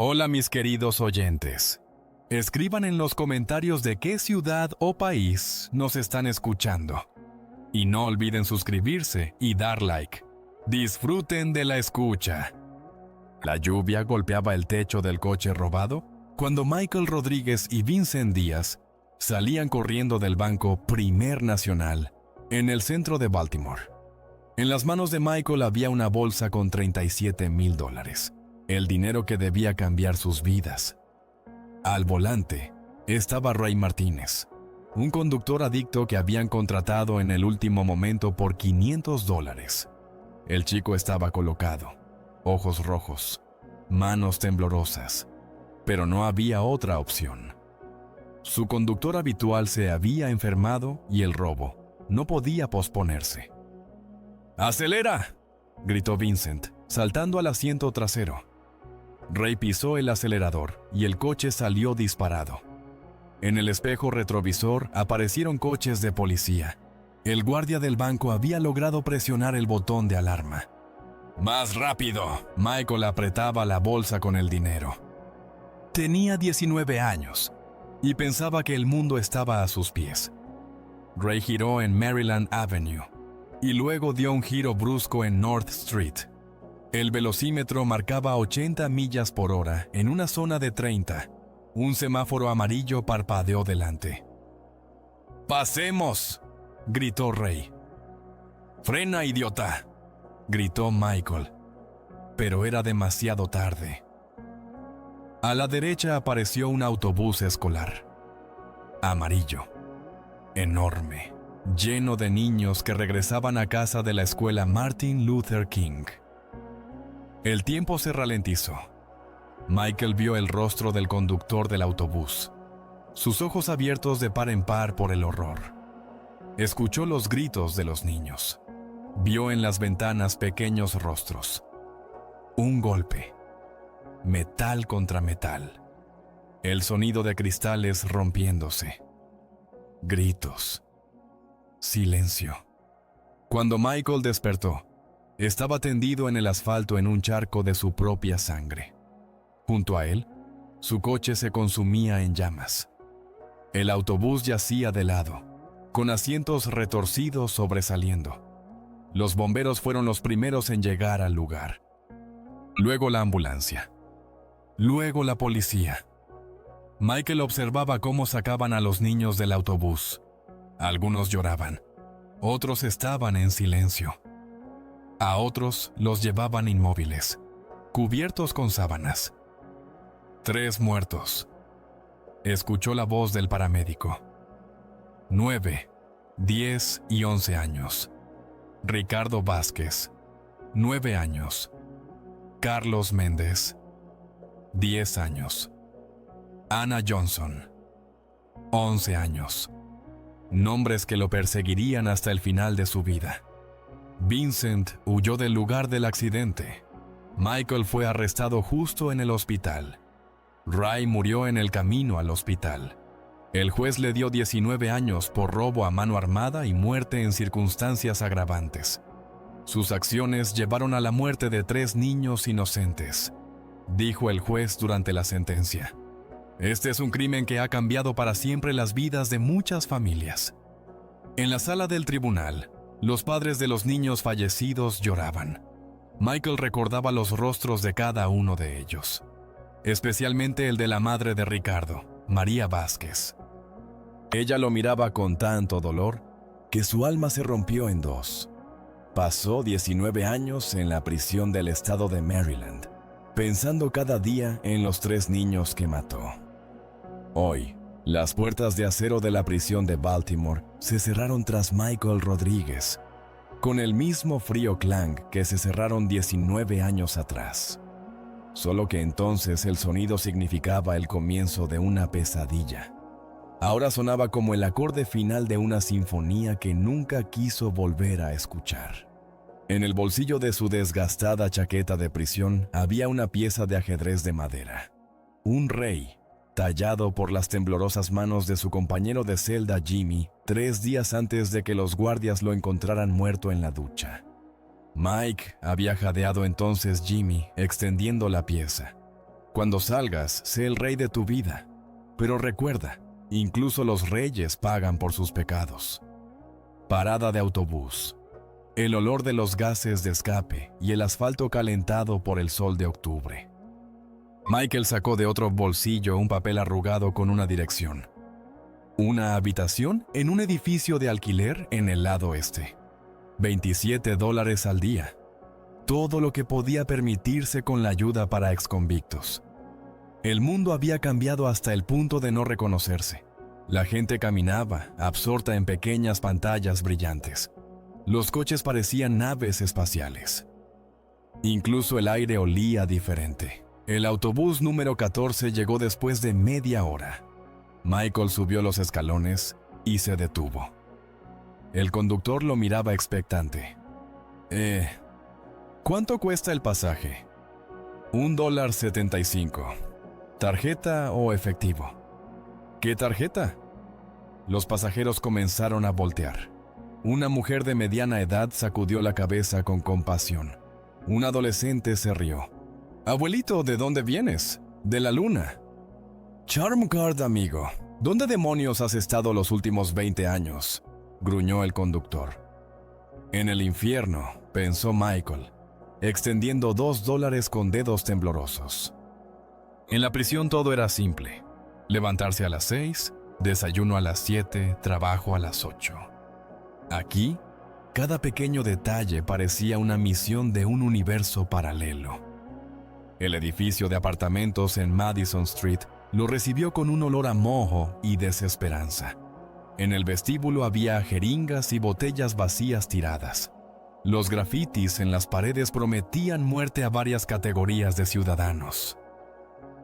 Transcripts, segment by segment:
Hola mis queridos oyentes. Escriban en los comentarios de qué ciudad o país nos están escuchando. Y no olviden suscribirse y dar like. Disfruten de la escucha. La lluvia golpeaba el techo del coche robado cuando Michael Rodríguez y Vincent Díaz salían corriendo del banco Primer Nacional en el centro de Baltimore. En las manos de Michael había una bolsa con $37,000, el dinero que debía cambiar sus vidas. Al volante estaba Ray Martínez, un conductor adicto que habían contratado en el último momento por $500. El chico estaba colocado, ojos rojos, manos temblorosas, pero no había otra opción. Su conductor habitual se había enfermado y el robo no podía posponerse. ¡Acelera!, gritó Vincent, saltando al asiento trasero. Ray pisó el acelerador y el coche salió disparado. En el espejo retrovisor aparecieron coches de policía. El guardia del banco había logrado presionar el botón de alarma. ¡Más rápido! Michael apretaba la bolsa con el dinero. Tenía 19 años y pensaba que el mundo estaba a sus pies. Ray giró en Maryland Avenue y luego dio un giro brusco en North Street. El velocímetro marcaba 80 millas por hora en una zona de 30. Un semáforo amarillo parpadeó delante. ¡Pasemos!, gritó Ray. ¡Frena, idiota!, gritó Michael. Pero era demasiado tarde. A la derecha apareció un autobús escolar. Amarillo. Enorme. Lleno de niños que regresaban a casa de la escuela Martin Luther King. El tiempo se ralentizó. Michael vio el rostro del conductor del autobús, sus ojos abiertos de par en par por el horror. Escuchó los gritos de los niños. Vio en las ventanas pequeños rostros. Un golpe. Metal contra metal. El sonido de cristales rompiéndose. Gritos. Silencio. Cuando Michael despertó, estaba tendido en el asfalto en un charco de su propia sangre. Junto a él, su coche se consumía en llamas. El autobús yacía de lado, con asientos retorcidos sobresaliendo. Los bomberos fueron los primeros en llegar al lugar. Luego la ambulancia. Luego la policía. Michael observaba cómo sacaban a los niños del autobús. Algunos lloraban, otros estaban en silencio. A otros los llevaban inmóviles, cubiertos con sábanas. 3 muertos. Escuchó la voz del paramédico. 9, 10 y 11 años. Ricardo Vázquez, 9 años. Carlos Méndez, 10 años. Ana Johnson, 11 años. Nombres que lo perseguirían hasta el final de su vida. Vincent huyó del lugar del accidente. Michael fue arrestado justo en el hospital. Ray murió en el camino al hospital. El juez le dio 19 años por robo a mano armada y muerte en circunstancias agravantes. Sus acciones llevaron a la muerte de 3 niños inocentes, dijo el juez durante la sentencia. Este es un crimen que ha cambiado para siempre las vidas de muchas familias. En la sala del tribunal, los padres de los niños fallecidos lloraban. Michael recordaba los rostros de cada uno de ellos, especialmente el de la madre de Ricardo, María Vázquez. Ella lo miraba con tanto dolor que su alma se rompió en 2. Pasó 19 años en la prisión del estado de Maryland, pensando cada día en los 3 niños que mató. Hoy, las puertas de acero de la prisión de Baltimore se cerraron tras Michael Rodríguez, con el mismo frío clang que se cerraron 19 años atrás. Solo que entonces el sonido significaba el comienzo de una pesadilla. Ahora sonaba como el acorde final de una sinfonía que nunca quiso volver a escuchar. En el bolsillo de su desgastada chaqueta de prisión había una pieza de ajedrez de madera. Un rey, tallado por las temblorosas manos de su compañero de celda Jimmy 3 días antes de que los guardias lo encontraran muerto en la ducha. Mike había jadeado entonces Jimmy extendiendo la pieza, Cuando salgas, sé el rey de tu vida. Pero recuerda, incluso los reyes pagan por sus pecados. Parada de autobús. El olor de los gases de escape y el asfalto calentado por el sol de octubre. Michael sacó de otro bolsillo un papel arrugado con una dirección. Una habitación en un edificio de alquiler en el lado este. $27 al día. Todo lo que podía permitirse con la ayuda para exconvictos. El mundo había cambiado hasta el punto de no reconocerse. La gente caminaba, absorta en pequeñas pantallas brillantes. Los coches parecían naves espaciales. Incluso el aire olía diferente. El autobús número 14 llegó después de media hora. Michael subió los escalones y se detuvo. El conductor lo miraba expectante. ¿Cuánto cuesta el pasaje? $1.75. ¿Tarjeta o efectivo? ¿Qué tarjeta? Los pasajeros comenzaron a voltear. Una mujer de mediana edad sacudió la cabeza con compasión. Un adolescente se rió. «Abuelito, ¿de dónde vienes?» «De la luna». «Charm Card, amigo. ¿Dónde demonios has estado los últimos 20 años?» gruñó el conductor. «En el infierno», pensó Michael, extendiendo $2 con dedos temblorosos. En la prisión todo era simple. Levantarse a las 6, desayuno a las 7, trabajo a las 8. Aquí, cada pequeño detalle parecía una misión de un universo paralelo. El edificio de apartamentos en Madison Street lo recibió con un olor a moho y desesperanza. En el vestíbulo había jeringas y botellas vacías tiradas. Los grafitis en las paredes prometían muerte a varias categorías de ciudadanos.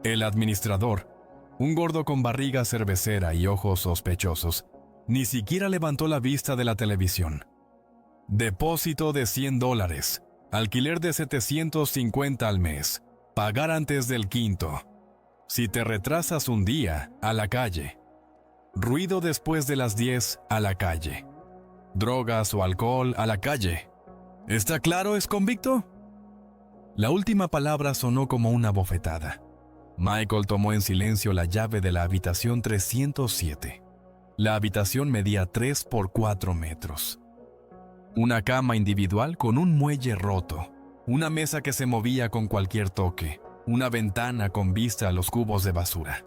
El administrador, un gordo con barriga cervecera y ojos sospechosos, ni siquiera levantó la vista de la televisión. Depósito de $100, alquiler de $750 al mes, pagar antes del quinto. Si te retrasas un día, a la calle. Ruido después de las 10, a la calle. Drogas o alcohol, a la calle. ¿Está claro, exconvicto? La última palabra sonó como una bofetada. Michael tomó en silencio la llave de la habitación 307. La habitación medía 3 por 4 metros. Una cama individual con un muelle roto, una mesa que se movía con cualquier toque, una ventana con vista a los cubos de basura.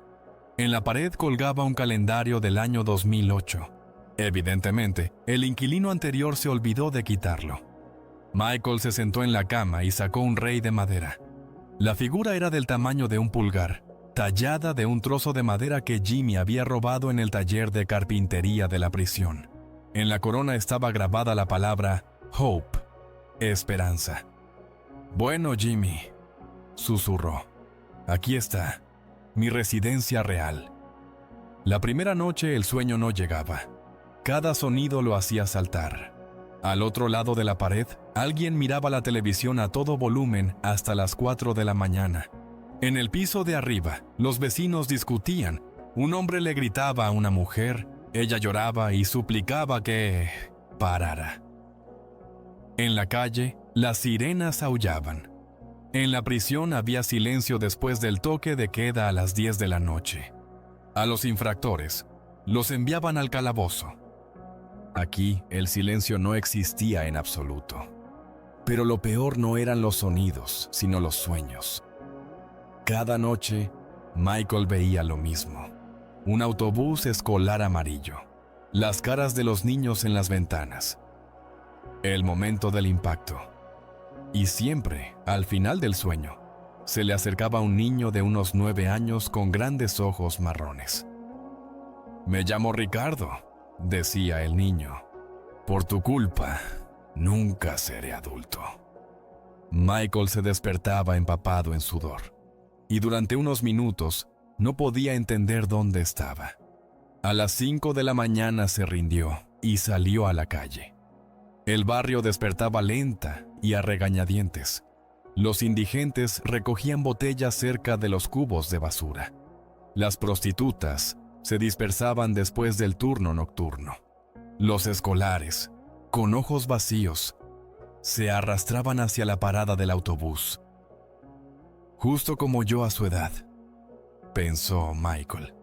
En la pared colgaba un calendario del año 2008. Evidentemente, el inquilino anterior se olvidó de quitarlo. Michael se sentó en la cama y sacó un rey de madera. La figura era del tamaño de un pulgar, tallada de un trozo de madera que Jimmy había robado en el taller de carpintería de la prisión. En la corona estaba grabada la palabra Hope, esperanza. «Bueno, Jimmy», susurró, «aquí está, mi residencia real». La primera noche el sueño no llegaba. Cada sonido lo hacía saltar. Al otro lado de la pared, alguien miraba la televisión a todo volumen hasta las 4 de la mañana. En el piso de arriba, los vecinos discutían. Un hombre le gritaba a una mujer, ella lloraba y suplicaba que parara. En la calle, las sirenas aullaban. En la prisión había silencio después del toque de queda a las 10 de la noche. A los infractores, los enviaban al calabozo. Aquí, el silencio no existía en absoluto. Pero lo peor no eran los sonidos, sino los sueños. Cada noche, Michael veía lo mismo. Un autobús escolar amarillo. Las caras de los niños en las ventanas. El momento del impacto. Y siempre, al final del sueño, se le acercaba un niño de unos 9 años con grandes ojos marrones. «Me llamo Ricardo», decía el niño. «Por tu culpa, nunca seré adulto». Michael se despertaba empapado en sudor, y durante unos minutos no podía entender dónde estaba. A las 5 de la mañana se rindió y salió a la calle. El barrio despertaba lenta y a regañadientes. Los indigentes recogían botellas cerca de los cubos de basura. Las prostitutas se dispersaban después del turno nocturno. Los escolares, con ojos vacíos, se arrastraban hacia la parada del autobús. Justo como yo a su edad, pensó Michael.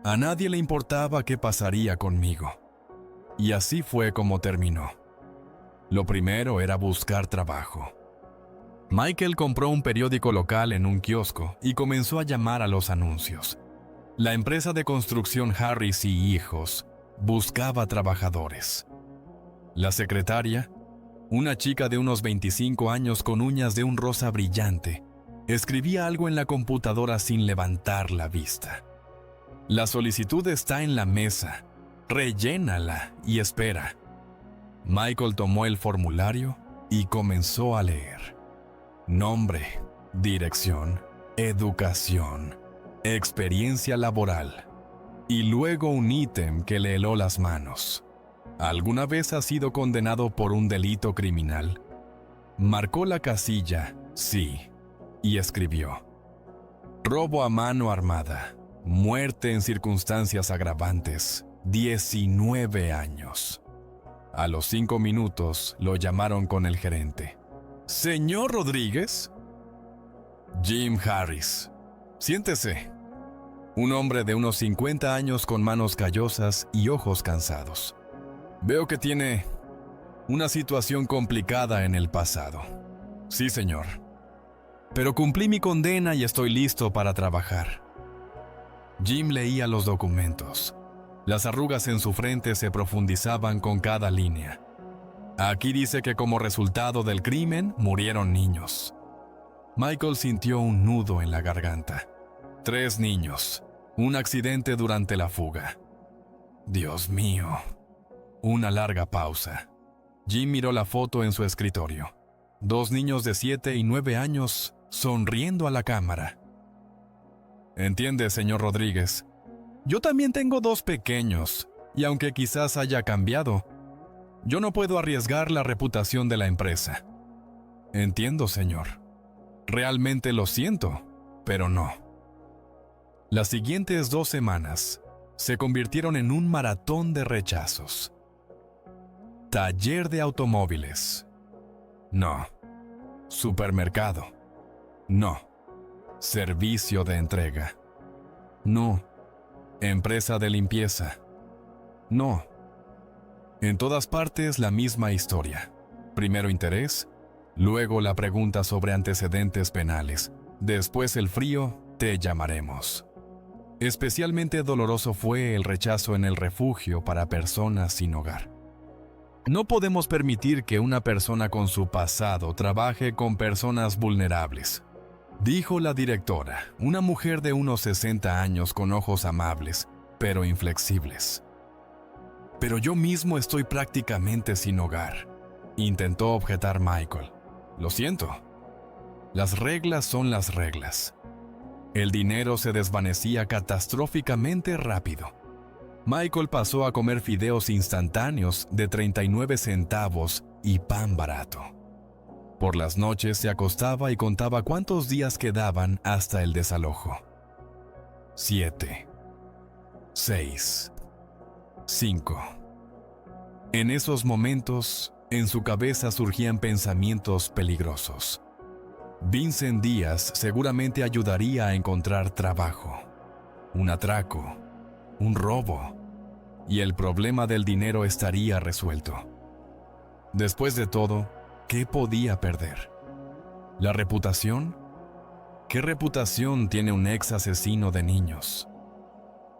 A nadie le importaba qué pasaría conmigo. Y así fue como terminó. Lo primero era buscar trabajo. Michael compró un periódico local en un kiosco y comenzó a llamar a los anuncios. La empresa de construcción Harris y Hijos buscaba trabajadores. La secretaria, una chica de unos 25 años con uñas de un rosa brillante, escribía algo en la computadora sin levantar la vista. La solicitud está en la mesa. Rellénala y espera. Michael tomó el formulario y comenzó a leer. Nombre, dirección, educación, experiencia laboral. Y luego un ítem que le heló las manos. ¿Alguna vez ha sido condenado por un delito criminal? Marcó la casilla sí y escribió: robo a mano armada, muerte en circunstancias agravantes, 19 años. A los 5 minutos lo llamaron con el gerente. «¿Señor Rodríguez?» «Jim Harris. Siéntese». Un hombre de unos 50 años con manos callosas y ojos cansados. «Veo que tiene una situación complicada en el pasado». «Sí, señor. Pero cumplí mi condena y estoy listo para trabajar». Jim leía los documentos. Las arrugas en su frente se profundizaban con cada línea. Aquí dice que como resultado del crimen murieron niños. Michael sintió un nudo en la garganta. 3 niños. Un accidente durante la fuga. Dios mío. Una larga pausa. Jim miró la foto en su escritorio. 2 niños de 7 y 9 años sonriendo a la cámara. Entiende, señor Rodríguez. Yo también tengo 2 pequeños, y aunque quizás haya cambiado, yo no puedo arriesgar la reputación de la empresa. Entiendo, señor. Realmente lo siento, pero no. Las siguientes 2 semanas se convirtieron en un maratón de rechazos. Taller de automóviles. No. Supermercado. No. Servicio de entrega. No. Empresa de limpieza. No. En todas partes la misma historia. Primero interés, luego la pregunta sobre antecedentes penales, después el frío, te llamaremos. Especialmente doloroso fue el rechazo en el refugio para personas sin hogar. No podemos permitir que una persona con su pasado trabaje con personas vulnerables, dijo la directora, una mujer de unos 60 años con ojos amables, pero inflexibles. Pero yo mismo estoy prácticamente sin hogar, intentó objetar Michael. Lo siento. Las reglas son las reglas. El dinero se desvanecía catastróficamente rápido. Michael pasó a comer fideos instantáneos de 39 centavos y pan barato. Por las noches se acostaba y contaba cuántos días quedaban hasta el desalojo. 7, 6, 5. En esos momentos, en su cabeza surgían pensamientos peligrosos. Vincent Díaz seguramente ayudaría a encontrar trabajo, un atraco, un robo, y el problema del dinero estaría resuelto. Después de todo, ¿qué podía perder? ¿La reputación? ¿Qué reputación tiene un ex asesino de niños?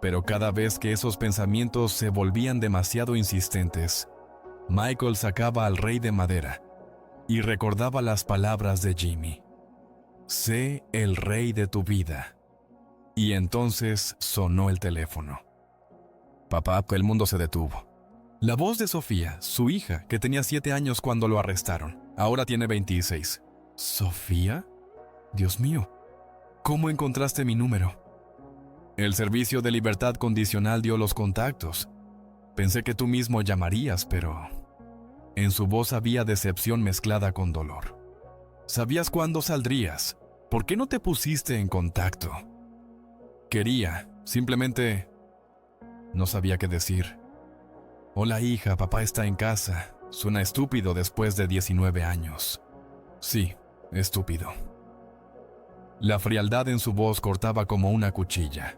Pero cada vez que esos pensamientos se volvían demasiado insistentes, Michael sacaba al rey de madera y recordaba las palabras de Jimmy. Sé el rey de tu vida. Y entonces sonó el teléfono. Papá, el mundo se detuvo. La voz de Sofía, su hija, que tenía 7 años cuando lo arrestaron. Ahora tiene 26. ¿Sofía? Dios mío, ¿cómo encontraste mi número? El Servicio de Libertad Condicional dio los contactos. Pensé que tú mismo llamarías, pero... En su voz había decepción mezclada con dolor. ¿Sabías cuándo saldrías? ¿Por qué no te pusiste en contacto? Quería, simplemente... No sabía qué decir. Hola hija, papá está en casa. Suena estúpido después de 19 años. Sí, estúpido. La frialdad en su voz cortaba como una cuchilla.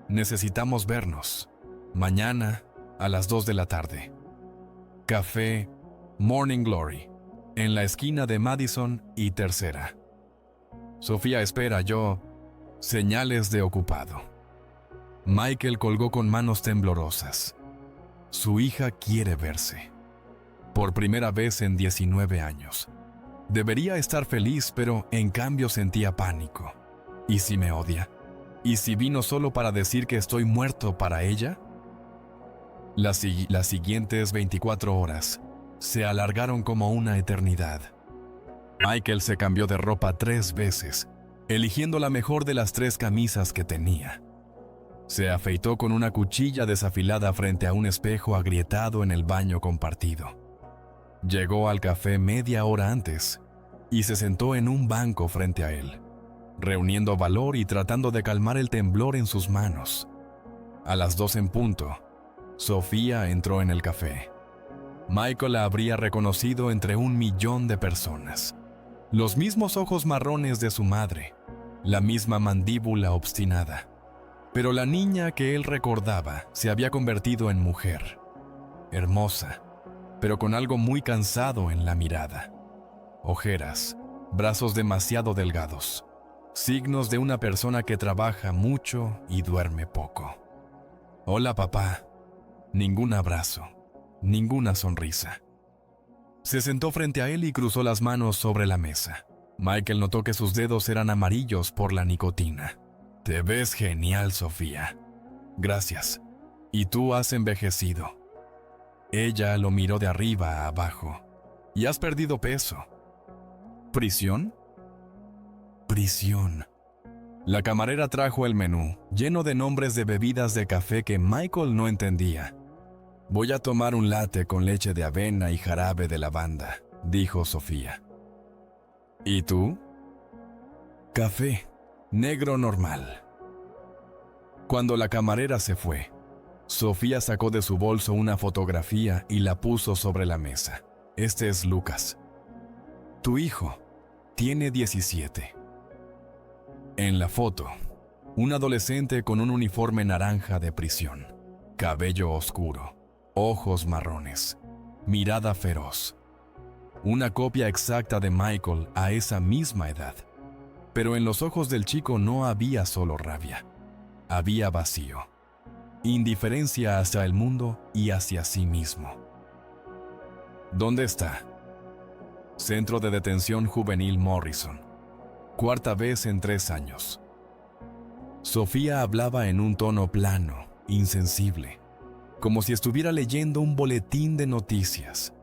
Necesitamos vernos. Mañana a las 2 de la tarde. Café Morning Glory, en la esquina de Madison y Tercera. Sofía espera, yo. Señales de ocupado. Michael colgó con manos temblorosas. Su hija quiere verse. Por primera vez en 19 años. Debería estar feliz, pero en cambio sentía pánico. ¿Y si me odia? ¿Y si vino solo para decir que estoy muerto para ella? Las siguientes 24 horas se alargaron como una eternidad. Michael se cambió de ropa 3 veces, eligiendo la mejor de las 3 camisas que tenía. Se afeitó con una cuchilla desafilada frente a un espejo agrietado en el baño compartido. Llegó al café media hora antes y se sentó en un banco frente a él, reuniendo valor y tratando de calmar el temblor en sus manos. A las 2 en punto, Sofía entró en el café. Michael la habría reconocido entre 1.000.000 de personas. Los mismos ojos marrones de su madre, la misma mandíbula obstinada. Pero la niña que él recordaba se había convertido en mujer. Hermosa, pero con algo muy cansado en la mirada. Ojeras, brazos demasiado delgados. Signos de una persona que trabaja mucho y duerme poco. Hola, papá. Ningún abrazo, ninguna sonrisa. Se sentó frente a él y cruzó las manos sobre la mesa. Michael notó que sus dedos eran amarillos por la nicotina. Te ves genial, Sofía. Gracias. Y tú has envejecido. Ella lo miró de arriba a abajo. Y has perdido peso. ¿Prisión? Prisión. La camarera trajo el menú, lleno de nombres de bebidas de café que Michael no entendía. Voy a tomar un latte con leche de avena y jarabe de lavanda, dijo Sofía. ¿Y tú? Café, negro normal. Cuando la camarera se fue, Sofía sacó de su bolso una fotografía y la puso sobre la mesa. Este es Lucas. Tu hijo tiene 17. En la foto, un adolescente con un uniforme naranja de prisión, cabello oscuro, ojos marrones, mirada feroz. Una copia exacta de Michael a esa misma edad. Pero en los ojos del chico no había solo rabia. Había vacío, indiferencia hacia el mundo y hacia sí mismo. ¿Dónde está? Centro de Detención Juvenil Morrison. 4ª vez en 3 años. Sofía hablaba en un tono plano, insensible, como si estuviera leyendo un boletín de noticias.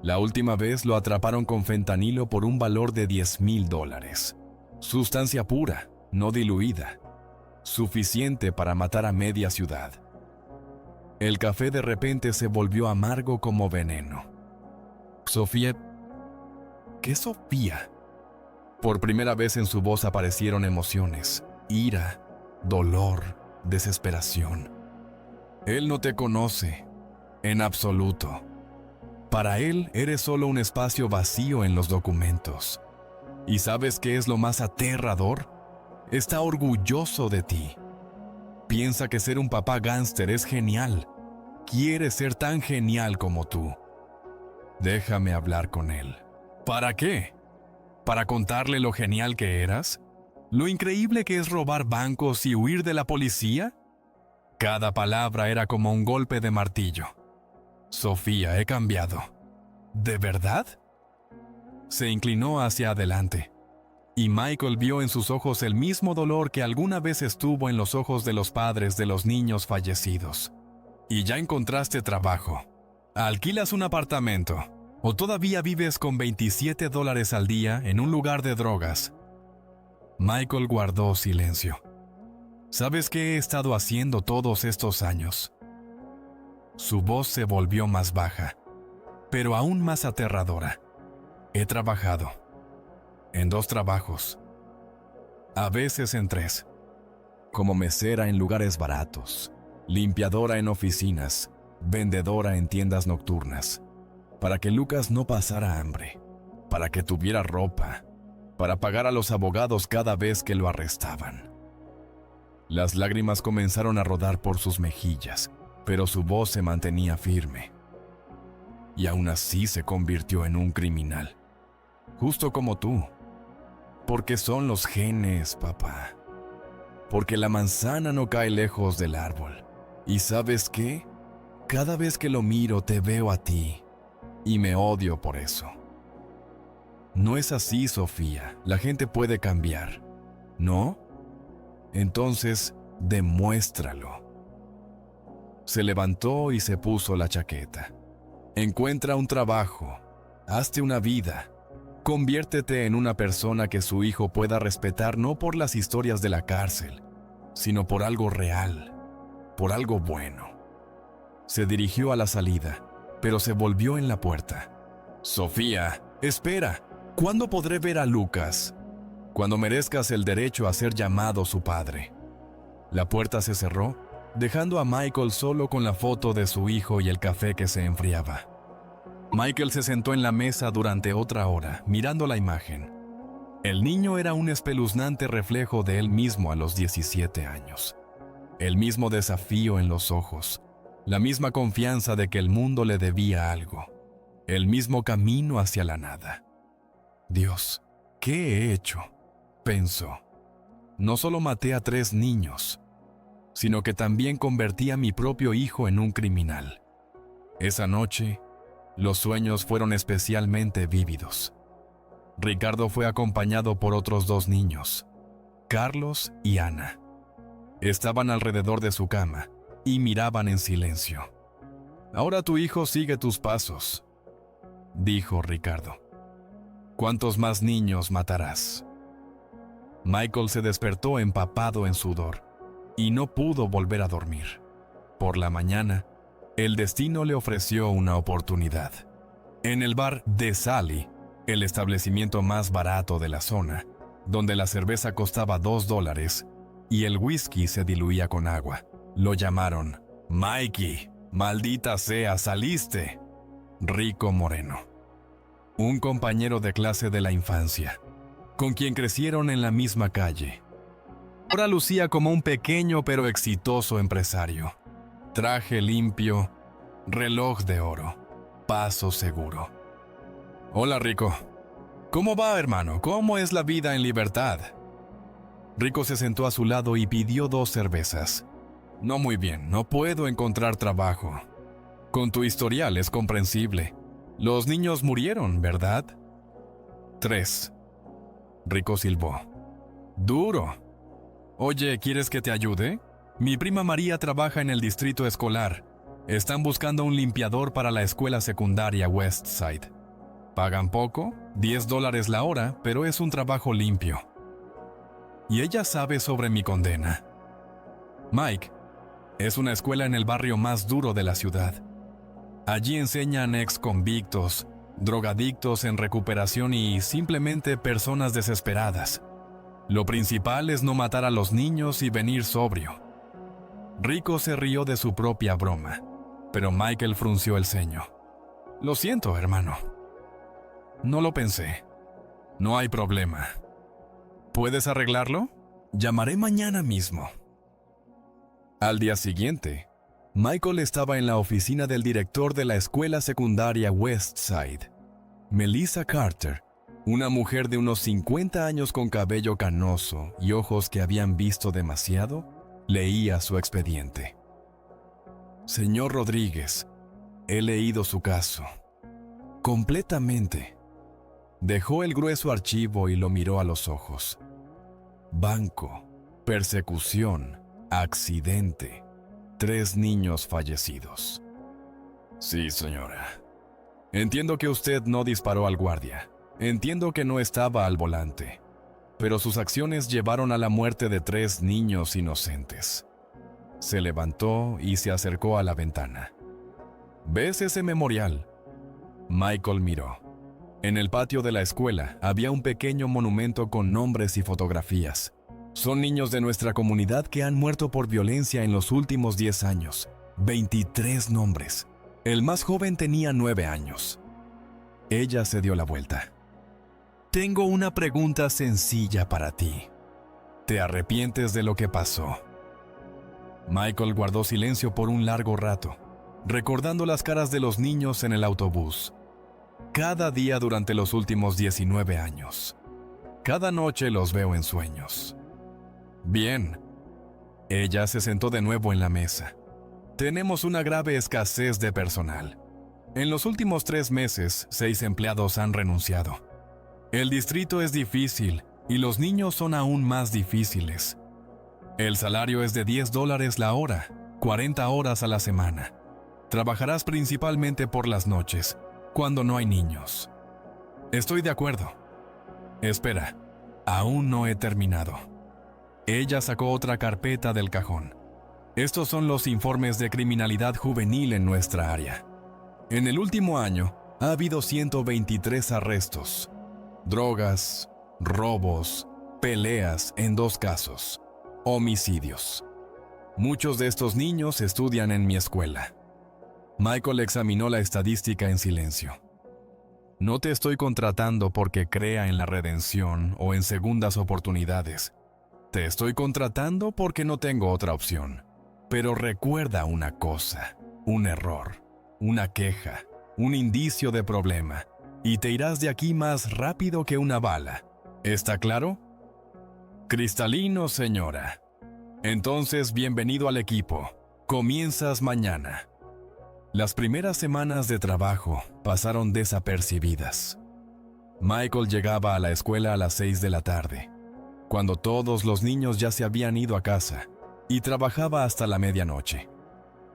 La última vez lo atraparon con fentanilo por un valor de $10,000. Sustancia pura, no diluida, suficiente para matar a media ciudad. El café de repente se volvió amargo como veneno. Sofía... ¿Qué Sofía? Por primera vez en su voz aparecieron emociones, ira, dolor, desesperación. Él no te conoce, en absoluto. Para él eres solo un espacio vacío en los documentos. ¿Y sabes qué es lo más aterrador? Está orgulloso de ti. Piensa que ser un papá gángster es genial. Quiere ser tan genial como tú. Déjame hablar con él. ¿Para qué? ¿Para contarle lo genial que eras? ¿Lo increíble que es robar bancos y huir de la policía? Cada palabra era como un golpe de martillo. Sofía, he cambiado. ¿De verdad? Se inclinó hacia adelante, y Michael vio en sus ojos el mismo dolor que alguna vez estuvo en los ojos de los padres de los niños fallecidos. Y ya encontraste trabajo. ¿Alquilas un apartamento? ¿O todavía vives con $27 al día en un lugar de drogas? Michael guardó silencio. ¿Sabes qué he estado haciendo todos estos años? Su voz se volvió más baja, pero aún más aterradora. He trabajado en 2 trabajos, a veces en 3, como mesera en lugares baratos, limpiadora en oficinas, vendedora en tiendas nocturnas, para que Lucas no pasara hambre, para que tuviera ropa, para pagar a los abogados cada vez que lo arrestaban. Las lágrimas comenzaron a rodar por sus mejillas, pero su voz se mantenía firme. Y aún así se convirtió en un criminal, justo como tú. Porque son los genes, papá. Porque la manzana no cae lejos del árbol. ¿Y sabes qué? Cada vez que lo miro te veo a ti, y me odio por eso. No es así, Sofía. La gente puede cambiar, ¿no? Entonces, demuéstralo. Se levantó y se puso la chaqueta. Encuentra un trabajo, hazte una vida, conviértete en una persona que su hijo pueda respetar no por las historias de la cárcel, sino por algo real, por algo bueno. Se dirigió a la salida, pero se volvió en la puerta. Sofía, espera, ¿cuándo podré ver a Lucas? Cuando merezcas el derecho a ser llamado su padre. La puerta se cerró, dejando a Michael solo con la foto de su hijo y el café que se enfriaba. Michael se sentó en la mesa durante otra hora, mirando la imagen. El niño era un espeluznante reflejo de él mismo a los 17 años. El mismo desafío en los ojos, la misma confianza de que el mundo le debía algo, el mismo camino hacia la nada. Dios, ¿qué he hecho?, pensó. No solo maté a 3 niños, sino que también convertí a mi propio hijo en un criminal. Esa noche, los sueños fueron especialmente vívidos. Ricardo fue acompañado por otros 2 niños, Carlos y Ana. Estaban alrededor de su cama y miraban en silencio. «Ahora tu hijo sigue tus pasos», dijo Ricardo. «¿Cuántos más niños matarás?». Michael se despertó empapado en sudor y no pudo volver a dormir. Por la mañana, el destino le ofreció una oportunidad. En el bar de Sally, el establecimiento más barato de la zona, donde la cerveza costaba $2 y el whisky se diluía con agua, lo llamaron Mikey. «Maldita sea, saliste». Rico Moreno, un compañero de clase de la infancia, con quien crecieron en la misma calle. Ahora lucía como un pequeño pero exitoso empresario. Traje limpio, reloj de oro, paso seguro. «Hola, Rico. ¿Cómo va, hermano? ¿Cómo es la vida en libertad?». Rico se sentó a su lado y pidió 2 cervezas. «No muy bien, no puedo encontrar trabajo. Con tu historial es comprensible. Los niños murieron, ¿verdad?». 3. Rico silbó. «Duro. Oye, ¿quieres que te ayude? Mi prima María trabaja en el distrito escolar. Están buscando un limpiador para la escuela secundaria Westside. Pagan poco, $10 la hora, pero es un trabajo limpio. Y ella sabe sobre mi condena. Mike, es una escuela en el barrio más duro de la ciudad. Allí enseñan ex-convictos, drogadictos en recuperación y simplemente personas desesperadas. Lo principal es no matar a los niños y venir sobrio». Rico se rió de su propia broma, pero Michael frunció el ceño. «Lo siento, hermano. No lo pensé. No hay problema. ¿Puedes arreglarlo? Llamaré mañana mismo». Al día siguiente, Michael estaba en la oficina del director de la escuela secundaria Westside. Melissa Carter, una mujer de unos 50 años con cabello canoso y ojos que habían visto demasiado, leía su expediente. «Señor Rodríguez, he leído su caso. Completamente». Dejó el grueso archivo y lo miró a los ojos. «Banco, persecución, accidente, 3 niños fallecidos». «Sí, señora. Entiendo que usted no disparó al guardia. Entiendo que no estaba al volante. Pero sus acciones llevaron a la muerte de 3 niños inocentes». Se levantó y se acercó a la ventana. «¿Ves ese memorial?». Michael miró. En el patio de la escuela había un pequeño monumento con nombres y fotografías. «Son niños de nuestra comunidad que han muerto por violencia en los últimos 10 años. 23 nombres. El más joven tenía 9 años. Ella se dio la vuelta. Tengo una pregunta sencilla para ti. ¿Te arrepientes de lo que pasó? Michael guardó silencio por un largo rato, recordando las caras de los niños en el autobús. Cada día durante los últimos 19 años. Cada noche los veo en sueños. Bien. Ella se sentó de nuevo en la mesa. Tenemos una grave escasez de personal. En los últimos 3 meses, 6 empleados han renunciado. El distrito es difícil y los niños son aún más difíciles. El salario es de $10 la hora, 40 horas a la semana. Trabajarás principalmente por las noches, cuando no hay niños. Estoy de acuerdo. Espera, aún no he terminado. Ella sacó otra carpeta del cajón. Estos son los informes de criminalidad juvenil en nuestra área. En el último año, ha habido 123 arrestos. Drogas, robos, peleas en 2 casos. Homicidios. Muchos de estos niños estudian en mi escuela. Michael examinó la estadística en silencio. No te estoy contratando porque crea en la redención o en segundas oportunidades. Te estoy contratando porque no tengo otra opción. Pero recuerda una cosa, un error, una queja, un indicio de problema, y te irás de aquí más rápido que una bala. ¿Está claro? Cristalino, señora. Entonces, bienvenido al equipo. Comienzas mañana. Las primeras semanas de trabajo pasaron desapercibidas. Michael llegaba a la escuela a las 6 de la tarde, cuando todos los niños ya se habían ido a casa, y trabajaba hasta la medianoche.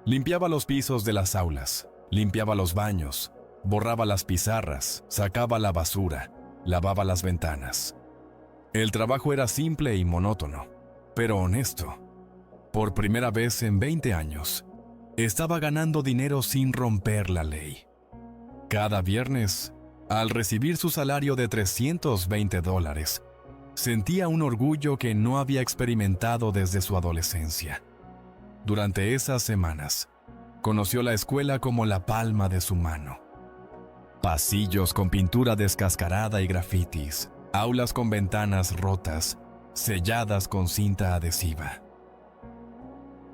Limpiaba los pisos de las aulas, limpiaba los baños, borraba las pizarras, sacaba la basura, lavaba las ventanas. El trabajo era simple y monótono, pero honesto. Por primera vez en 20 años, estaba ganando dinero sin romper la ley. Cada viernes, al recibir su salario de $320, sentía un orgullo que no había experimentado desde su adolescencia. Durante esas semanas, conoció la escuela como la palma de su mano. Pasillos con pintura descascarada y grafitis, aulas con ventanas rotas, selladas con cinta adhesiva.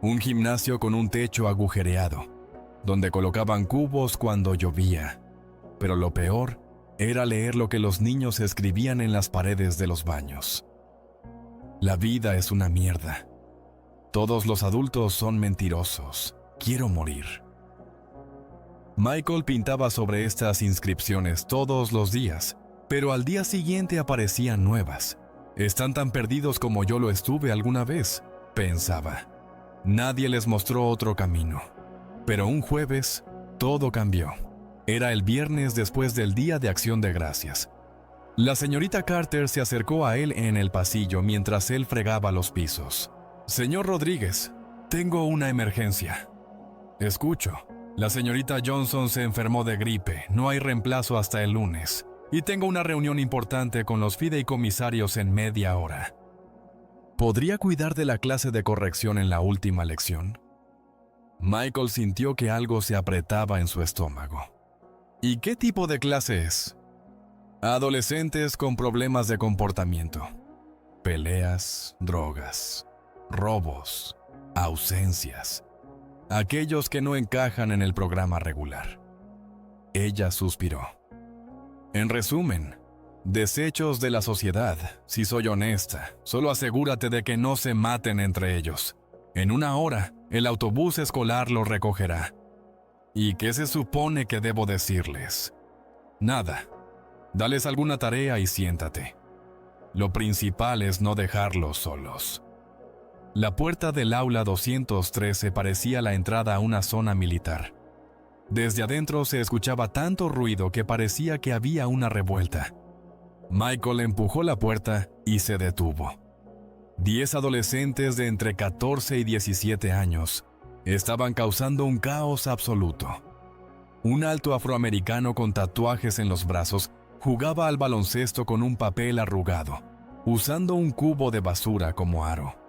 Un gimnasio con un techo agujereado, donde colocaban cubos cuando llovía. Pero lo peor era leer lo que los niños escribían en las paredes de los baños. La vida es una mierda. Todos los adultos son mentirosos. Quiero morir. Michael pintaba sobre estas inscripciones todos los días, pero al día siguiente aparecían nuevas. Están tan perdidos como yo lo estuve alguna vez, pensaba. Nadie les mostró otro camino. Pero un jueves, todo cambió. Era el viernes después del Día de Acción de Gracias. La señorita Carter se acercó a él en el pasillo mientras él fregaba los pisos. «Señor Rodríguez, tengo una emergencia». «Escucho. La señorita Johnson se enfermó de gripe, no hay reemplazo hasta el lunes, y tengo una reunión importante con los fideicomisarios en media hora. ¿Podría cuidar de la clase de corrección en la última lección?» Michael sintió que algo se apretaba en su estómago. «¿Y qué tipo de clase es?» «Adolescentes con problemas de comportamiento. Peleas, drogas, robos, ausencias. Aquellos que no encajan en el programa regular». Ella suspiró. «En resumen, desechos de la sociedad. Si soy honesta, solo asegúrate de que no se maten entre ellos. En 1 hora, el autobús escolar los recogerá. ¿Y qué se supone que debo decirles? Nada. Dales alguna tarea y siéntate. Lo principal es no dejarlos solos». La puerta del aula 213 parecía la entrada a una zona militar. Desde adentro se escuchaba tanto ruido que parecía que había una revuelta. Michael empujó la puerta y se detuvo. 10 adolescentes de entre 14 y 17 años estaban causando un caos absoluto. Un alto afroamericano con tatuajes en los brazos jugaba al baloncesto con un papel arrugado, usando un cubo de basura como aro.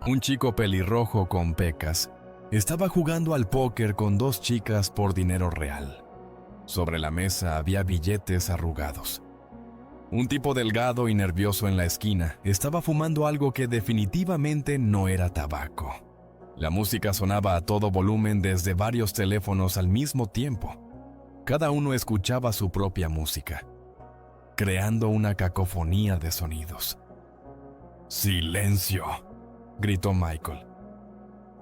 Un chico pelirrojo con pecas estaba jugando al póker con 2 chicas por dinero real. Sobre la mesa había billetes arrugados. Un tipo delgado y nervioso en la esquina estaba fumando algo que definitivamente no era tabaco. La música sonaba a todo volumen desde varios teléfonos al mismo tiempo. Cada uno escuchaba su propia música, creando una cacofonía de sonidos. ¡Silencio!, gritó Michael.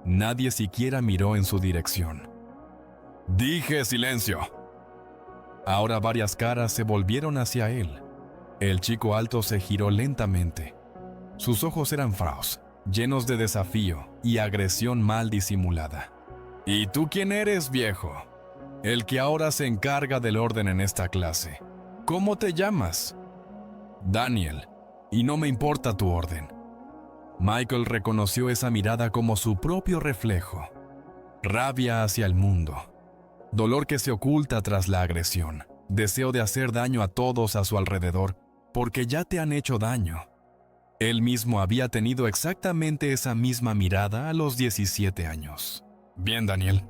Nadie siquiera miró en su dirección. ¡Dije silencio! Ahora varias caras se volvieron hacia él. El chico alto se giró lentamente. Sus ojos eran fauros, llenos de desafío y agresión mal disimulada. ¿Y tú quién eres, viejo? El que ahora se encarga del orden en esta clase. ¿Cómo te llamas? Daniel, y no me importa tu orden. Michael reconoció esa mirada como su propio reflejo. Rabia hacia el mundo. Dolor que se oculta tras la agresión. Deseo de hacer daño a todos a su alrededor, porque ya te han hecho daño. Él mismo había tenido exactamente esa misma mirada a los 17 años. Bien, Daniel.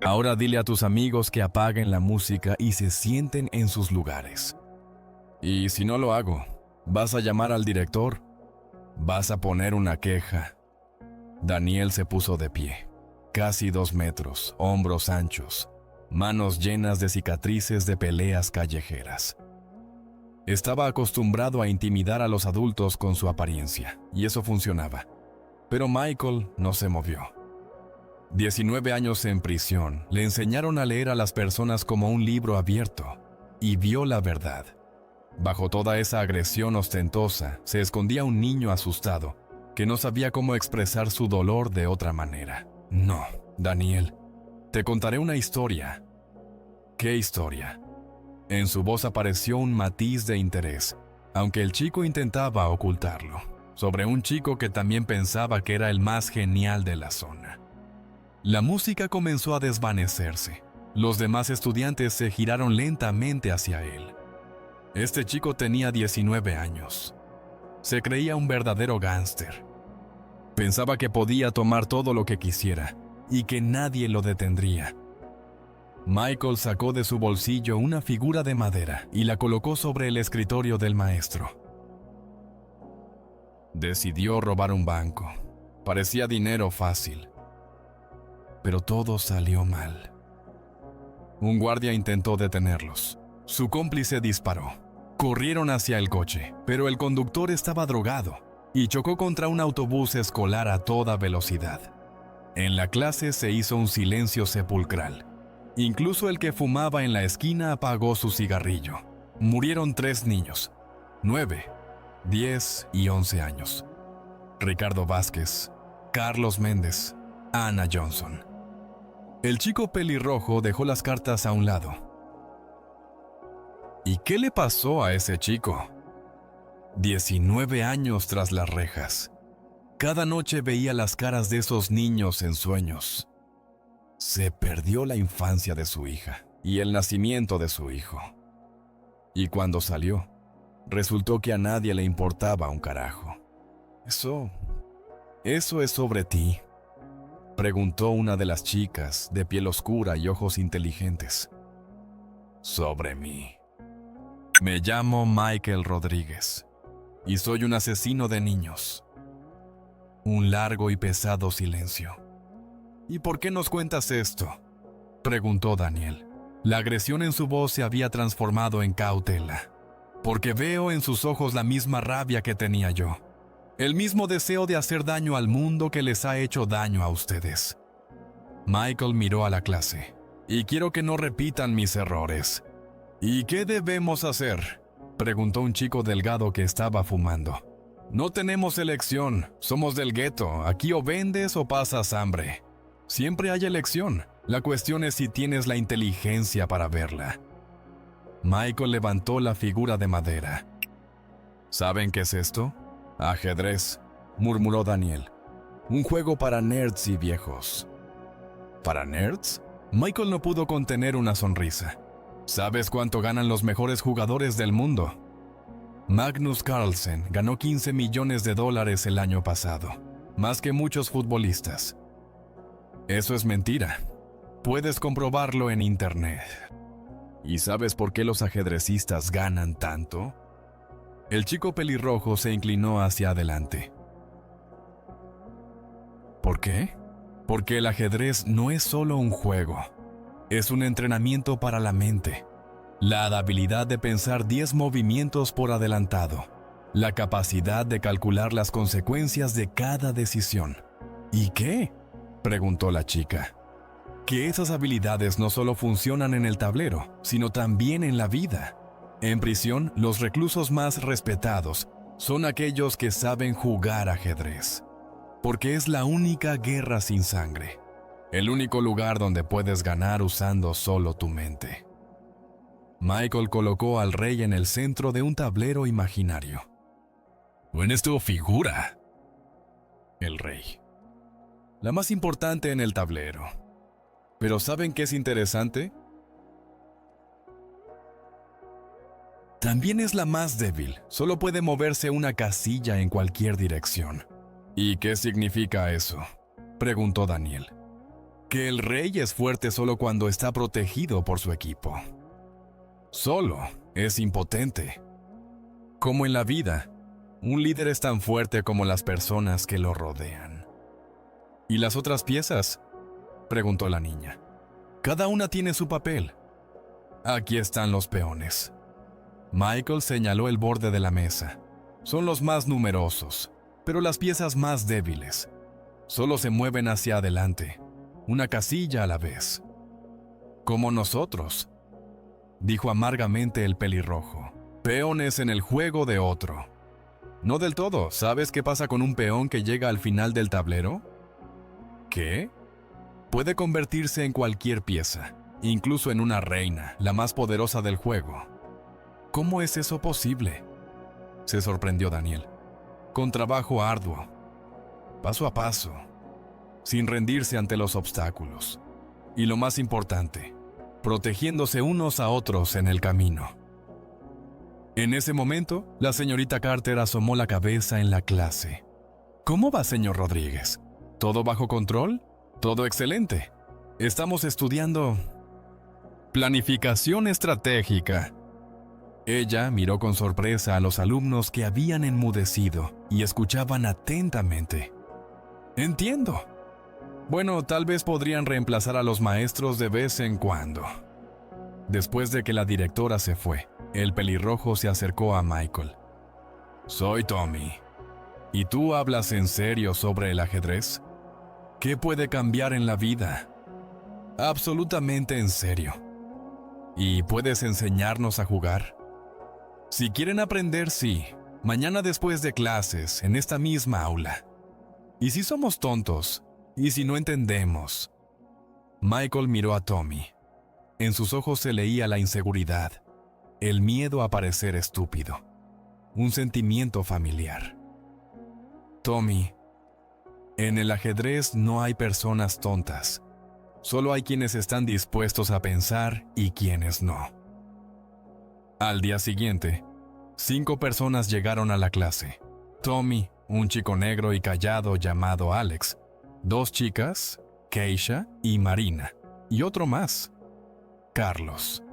Ahora dile a tus amigos que apaguen la música y se sienten en sus lugares. Y si no lo hago, ¿vas a llamar al director? ¿Vas a poner una queja? Daniel se puso de pie. Casi 2 metros, hombros anchos, manos llenas de cicatrices de peleas callejeras. Estaba acostumbrado a intimidar a los adultos con su apariencia, y eso funcionaba. Pero Michael no se movió. 19 años en prisión le enseñaron a leer a las personas como un libro abierto, y vio la verdad. Bajo toda esa agresión ostentosa se escondía un niño asustado, que no sabía cómo expresar su dolor de otra manera. No, Daniel, te contaré una historia. ¿Qué historia? En su voz apareció un matiz de interés, aunque el chico intentaba ocultarlo, sobre un chico que también pensaba que era el más genial de la zona. La música comenzó a desvanecerse. Los demás estudiantes se giraron lentamente hacia él. Este chico tenía 19 años. Se creía un verdadero gángster. Pensaba que podía tomar todo lo que quisiera y que nadie lo detendría. Michael sacó de su bolsillo una figura de madera y la colocó sobre el escritorio del maestro. Decidió robar un banco. Parecía dinero fácil. Pero todo salió mal. Un guardia intentó detenerlos. Su cómplice disparó. Corrieron hacia el coche, pero el conductor estaba drogado y chocó contra un autobús escolar a toda velocidad. En la clase se hizo un silencio sepulcral. Incluso el que fumaba en la esquina apagó su cigarrillo. Murieron 3 niños, 9, 10 y 11 años. Ricardo Vázquez, Carlos Méndez, Ana Johnson. El chico pelirrojo dejó las cartas a un lado. ¿Y qué le pasó a ese chico? 19 años tras las rejas. Cada noche veía las caras de esos niños en sueños. Se perdió la infancia de su hija y el nacimiento de su hijo. Y cuando salió, resultó que a nadie le importaba un carajo. ¿Eso es sobre ti?, preguntó una de las chicas de piel oscura y ojos inteligentes. Sobre mí. Me llamo Michael Rodríguez y soy un asesino de niños. Un largo y pesado silencio. ¿Y por qué nos cuentas esto?, preguntó Daniel. La agresión en su voz se había transformado en cautela. Porque veo en sus ojos la misma rabia que tenía yo. El mismo deseo de hacer daño al mundo que les ha hecho daño a ustedes. Michael miró a la clase. Y quiero que no repitan mis errores. ¿Y qué debemos hacer?, preguntó un chico delgado que estaba fumando. No tenemos elección, somos del gueto. Aquí o vendes o pasas hambre. Siempre hay elección. La cuestión es si tienes la inteligencia para verla. Michael levantó la figura de madera. ¿Saben qué es esto? Ajedrez, murmuró Daniel. Un juego para nerds y viejos. ¿Para nerds? Michael no pudo contener una sonrisa. ¿Sabes cuánto ganan los mejores jugadores del mundo? Magnus Carlsen ganó $15 millones el año pasado, más que muchos futbolistas. Eso es mentira. Puedes comprobarlo en internet. ¿Y sabes por qué los ajedrecistas ganan tanto? El chico pelirrojo se inclinó hacia adelante. ¿Por qué? Porque el ajedrez no es solo un juego, es un entrenamiento para la mente. La habilidad de pensar 10 movimientos por adelantado, la capacidad de calcular las consecuencias de cada decisión. ¿Y qué?, preguntó la chica. Que esas habilidades no solo funcionan en el tablero, sino también en la vida. En prisión, los reclusos más respetados son aquellos que saben jugar ajedrez, porque es la única guerra sin sangre, el único lugar donde puedes ganar usando solo tu mente. Michael colocó al rey en el centro de un tablero imaginario. ¿Quién es tu figura? El rey. La más importante en el tablero. ¿Pero saben qué es interesante? También es la más débil, solo puede moverse una casilla en cualquier dirección. ¿Y qué significa eso?, preguntó Daniel. Que el rey es fuerte solo cuando está protegido por su equipo. Solo es impotente. Como en la vida, un líder es tan fuerte como las personas que lo rodean. ¿Y las otras piezas?, preguntó la niña. Cada una tiene su papel. Aquí están los peones. Michael señaló el borde de la mesa. Son los más numerosos, pero las piezas más débiles. Solo se mueven hacia adelante, una casilla a la vez. Como nosotros, dijo amargamente el pelirrojo. Peones en el juego de otro. No del todo. ¿Sabes qué pasa con un peón que llega al final del tablero? ¿Qué? Puede convertirse en cualquier pieza, incluso en una reina, la más poderosa del juego. ¿Cómo es eso posible?, se sorprendió Daniel. Con trabajo arduo, paso a paso, sin rendirse ante los obstáculos. Y lo más importante, protegiéndose unos a otros en el camino. En ese momento, la señorita Carter asomó la cabeza en la clase. ¿Cómo va, señor Rodríguez? ¿Todo bajo control? Todo excelente. Estamos estudiando planificación estratégica. Ella miró con sorpresa a los alumnos que habían enmudecido y escuchaban atentamente. Entiendo. Bueno, tal vez podrían reemplazar a los maestros de vez en cuando. Después de que la directora se fue, el pelirrojo se acercó a Michael. Soy Tommy. ¿Y tú hablas en serio sobre el ajedrez? ¿Qué puede cambiar en la vida? Absolutamente en serio. ¿Y puedes enseñarnos a jugar? Si quieren aprender, sí. Mañana después de clases, en esta misma aula. ¿Y si somos tontos? ¿Y si no entendemos? Michael miró a Tommy. En sus ojos se leía la inseguridad, el miedo a parecer estúpido, un sentimiento familiar. Tommy, en el ajedrez no hay personas tontas. Solo hay quienes están dispuestos a pensar y quienes no. Al día siguiente, 5 personas llegaron a la clase. Tommy, un chico negro y callado llamado Alex, 2 chicas, Keisha y Marina, y otro más, Carlos.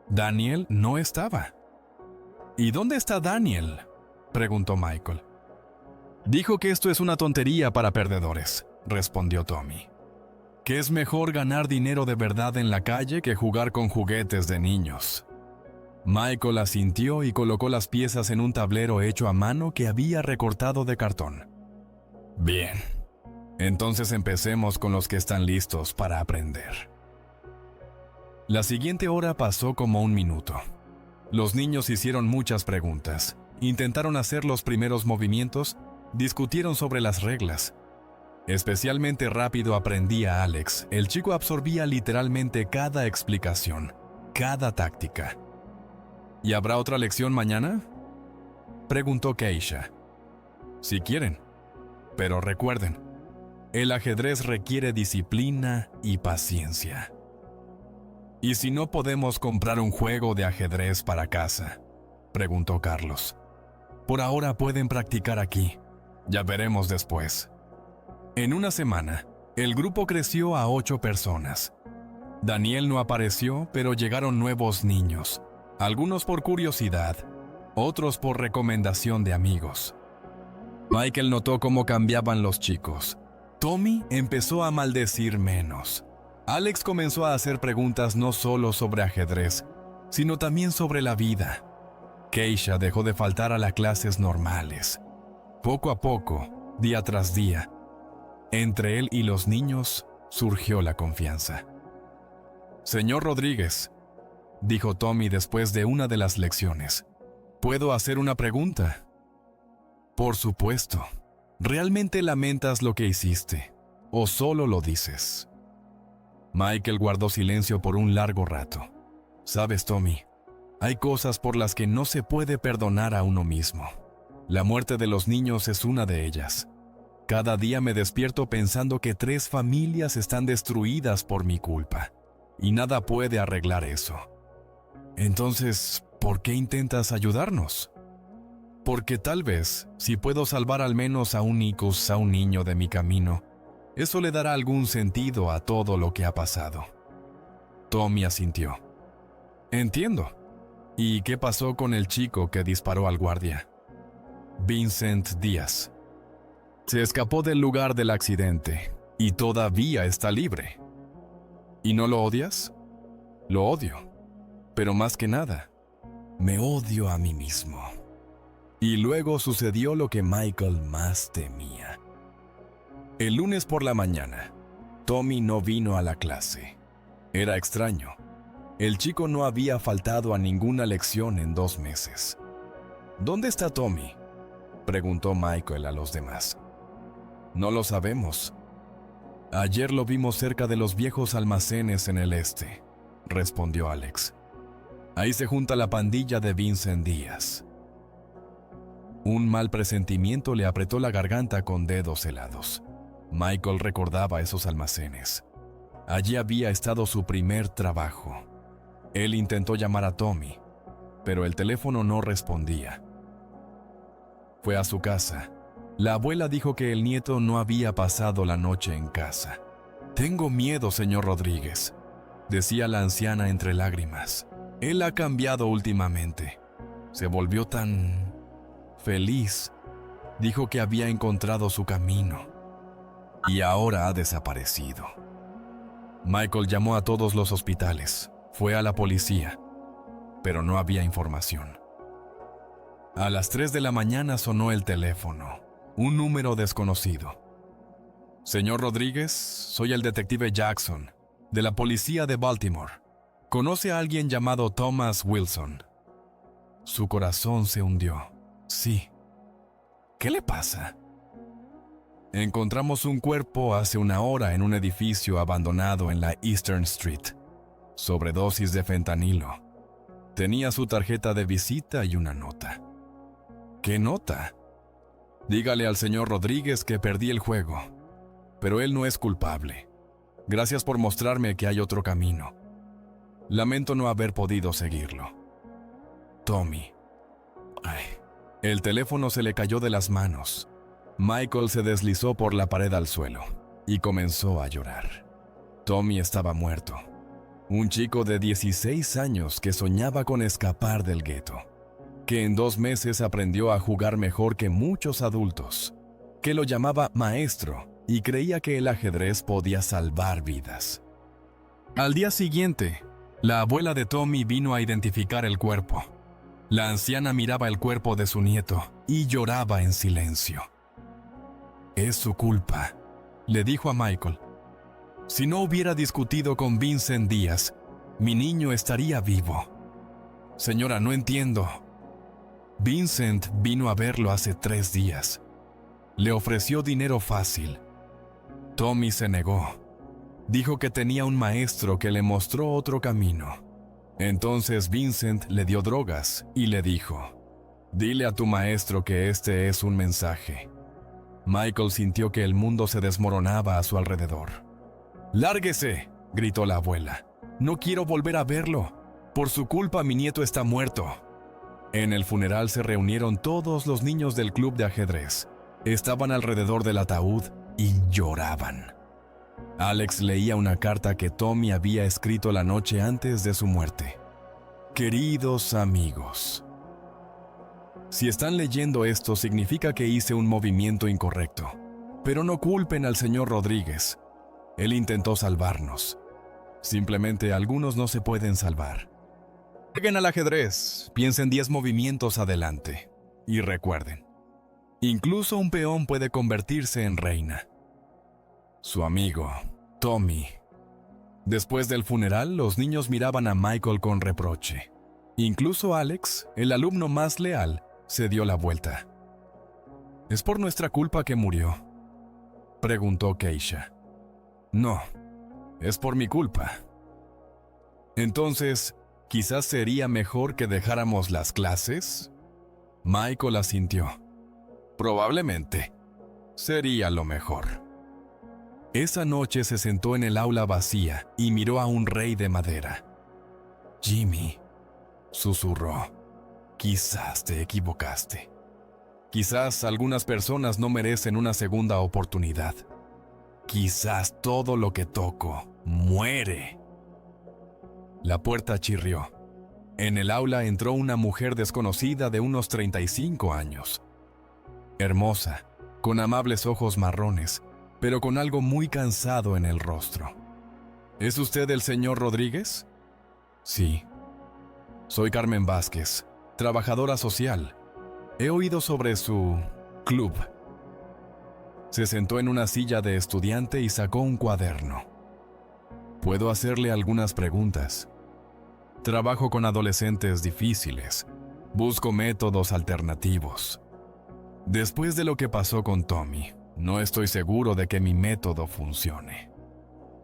Daniel no estaba. ¿Y dónde está Daniel?, preguntó Michael. Dijo que esto es una tontería para perdedores, respondió Tommy. Que es mejor ganar dinero de verdad en la calle que jugar con juguetes de niños. Michael asintió y colocó las piezas en un tablero hecho a mano que había recortado de cartón. Bien, entonces empecemos con los que están listos para aprender. La siguiente hora pasó como un minuto. Los niños hicieron muchas preguntas, intentaron hacer los primeros movimientos, discutieron sobre las reglas. Especialmente rápido aprendía Alex. El chico absorbía literalmente cada explicación, cada táctica. ¿Y habrá otra lección mañana?, preguntó Keisha. Si quieren. Pero recuerden, el ajedrez requiere disciplina y paciencia. ¿Y si no podemos comprar un juego de ajedrez para casa?, preguntó Carlos. Por ahora pueden practicar aquí. Ya veremos después. En una semana, el grupo creció a 8 personas. Daniel no apareció, pero llegaron nuevos niños, algunos por curiosidad, otros por recomendación de amigos. Michael notó cómo cambiaban los chicos. Tommy empezó a maldecir menos. Alex comenzó a hacer preguntas no solo sobre ajedrez, sino también sobre la vida. Keisha dejó de faltar a las clases normales. Poco a poco, día tras día, entre él y los niños surgió la confianza. «Señor Rodríguez», dijo Tommy después de una de las lecciones, «¿puedo hacer una pregunta?» «Por supuesto. ¿Realmente lamentas lo que hiciste? ¿O solo lo dices?» Michael guardó silencio por un largo rato. «Sabes, Tommy, hay cosas por las que no se puede perdonar a uno mismo. La muerte de los niños es una de ellas. Cada día me despierto pensando que 3 familias están destruidas por mi culpa, y nada puede arreglar eso. Entonces, ¿por qué intentas ayudarnos? Porque tal vez, si puedo salvar al menos a un niño de mi camino, eso le dará algún sentido a todo lo que ha pasado». Tommy asintió. «Entiendo. ¿Y qué pasó con el chico que disparó al guardia?» «Vincent Díaz. Se escapó del lugar del accidente y todavía está libre». «¿Y no lo odias?» «Lo odio. Pero más que nada, me odio a mí mismo». Y luego sucedió lo que Michael más temía. El lunes por la mañana, Tommy no vino a la clase. Era extraño. El chico no había faltado a ninguna lección en 2 meses. «¿Dónde está Tommy?», preguntó Michael a los demás. «No lo sabemos. Ayer lo vimos cerca de los viejos almacenes en el este», respondió Alex. «Ahí se junta la pandilla de Vincent Díaz». Un mal presentimiento le apretó la garganta con dedos helados. Michael recordaba esos almacenes. Allí había estado su primer trabajo. Él intentó llamar a Tommy, pero el teléfono no respondía. Fue a su casa. La abuela dijo que el nieto no había pasado la noche en casa. «Tengo miedo, señor Rodríguez», decía la anciana entre lágrimas. «Él ha cambiado últimamente. Se volvió tan feliz. Dijo que había encontrado su camino. Y ahora ha desaparecido». Michael llamó a todos los hospitales. Fue a la policía, pero no había información. A las 3 de la mañana sonó el teléfono. Un número desconocido. «Señor Rodríguez, soy el detective Jackson, de la policía de Baltimore. ¿Conoce a alguien llamado Thomas Wilson?» Su corazón se hundió. «Sí». «¿Qué le pasa?» «Encontramos un cuerpo hace 1 hora en un edificio abandonado en la Eastern Street. Sobredosis de fentanilo. Tenía su tarjeta de visita y una nota». «¿Qué nota?» «Dígale al señor Rodríguez que perdí el juego, pero él no es culpable. Gracias por mostrarme que hay otro camino. Lamento no haber podido seguirlo. Tommy». Ay. El teléfono se le cayó de las manos. Michael se deslizó por la pared al suelo y comenzó a llorar. Tommy estaba muerto. Un chico de 16 años que soñaba con escapar del gueto, que en 2 meses aprendió a jugar mejor que muchos adultos, que lo llamaba maestro y creía que el ajedrez podía salvar vidas. Al día siguiente, la abuela de Tommy vino a identificar el cuerpo. La anciana miraba el cuerpo de su nieto y lloraba en silencio. «Es su culpa», le dijo a Michael. «Si no hubiera discutido con Vincent Díaz, mi niño estaría vivo». «Señora, no entiendo». «Vincent vino a verlo hace 3 días. Le ofreció dinero fácil. Tommy se negó. Dijo que tenía un maestro que le mostró otro camino. Entonces Vincent le dio drogas y le dijo: «Dile a tu maestro que este es un mensaje». Michael sintió que el mundo se desmoronaba a su alrededor. «¡Lárguese!», gritó la abuela. «No quiero volver a verlo. Por su culpa mi nieto está muerto». En el funeral se reunieron todos los niños del club de ajedrez. Estaban alrededor del ataúd y lloraban. Alex leía una carta que Tommy había escrito la noche antes de su muerte. «Queridos amigos, Si están leyendo esto, significa que hice un movimiento incorrecto. Pero no culpen al señor Rodríguez. Él intentó salvarnos. Simplemente algunos no se pueden salvar. Jueguen al ajedrez, piensen 10 movimientos adelante. Y recuerden, incluso un peón puede convertirse en reina. Su amigo, Tommy. Después del funeral, los niños miraban a Michael con reproche. Incluso Alex, el alumno más leal, se dio la vuelta. ¿Es por nuestra culpa que murió?, preguntó Keisha. No, es por mi culpa. Entonces, ¿quizás sería mejor que dejáramos las clases? Michael asintió. Probablemente. Sería lo mejor. Esa noche se sentó en el aula vacía y miró a un rey de madera. Jimmy, susurró, quizás te equivocaste. Quizás algunas personas no merecen una segunda oportunidad. Quizás todo lo que toco muere. La puerta chirrió. En el aula entró una mujer desconocida de unos 35 años. Hermosa, con amables ojos marrones, pero con algo muy cansado en el rostro. ¿Es usted el señor Rodríguez? Sí. Soy Carmen Vázquez, trabajadora social. He oído sobre su club. Se sentó en una silla de estudiante y sacó un cuaderno. Puedo hacerle algunas preguntas. Trabajo con adolescentes difíciles. Busco métodos alternativos. Después de lo que pasó con Tommy, no estoy seguro de que mi método funcione.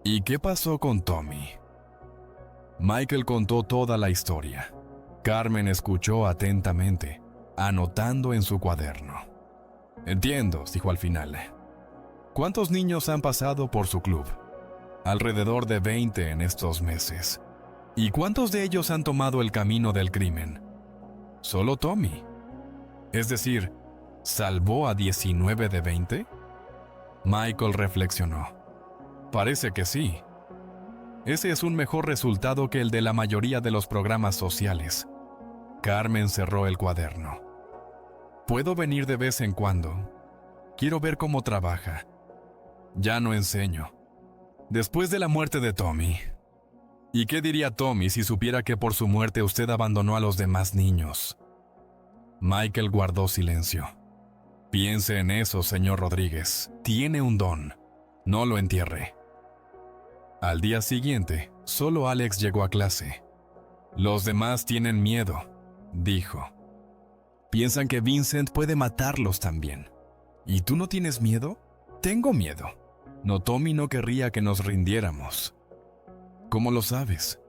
¿Y qué pasó con Tommy? Michael contó toda la historia. Carmen escuchó atentamente, anotando en su cuaderno. Entiendo, dijo al final. ¿Cuántos niños han pasado por su club? Alrededor de 20 en estos meses. ¿Y cuántos de ellos han tomado el camino del crimen? Solo Tommy. Es decir, ¿salvó a 19 de 20? Michael reflexionó. Parece que sí. Ese es un mejor resultado que el de la mayoría de los programas sociales. Carmen cerró el cuaderno. ¿Puedo venir de vez en cuando? Quiero ver cómo trabaja. Ya no enseño. Después de la muerte de Tommy. ¿Y qué diría Tommy si supiera que por su muerte usted abandonó a los demás niños? Michael guardó silencio. Piense en eso, señor Rodríguez. Tiene un don. No lo entierre. Al día siguiente, solo Alex llegó a clase. Los demás tienen miedo, dijo. Piensan que Vincent puede matarlos también. ¿Y tú no tienes miedo? Tengo miedo. No, Tommy no querría que nos rindiéramos. ¿Cómo lo sabes?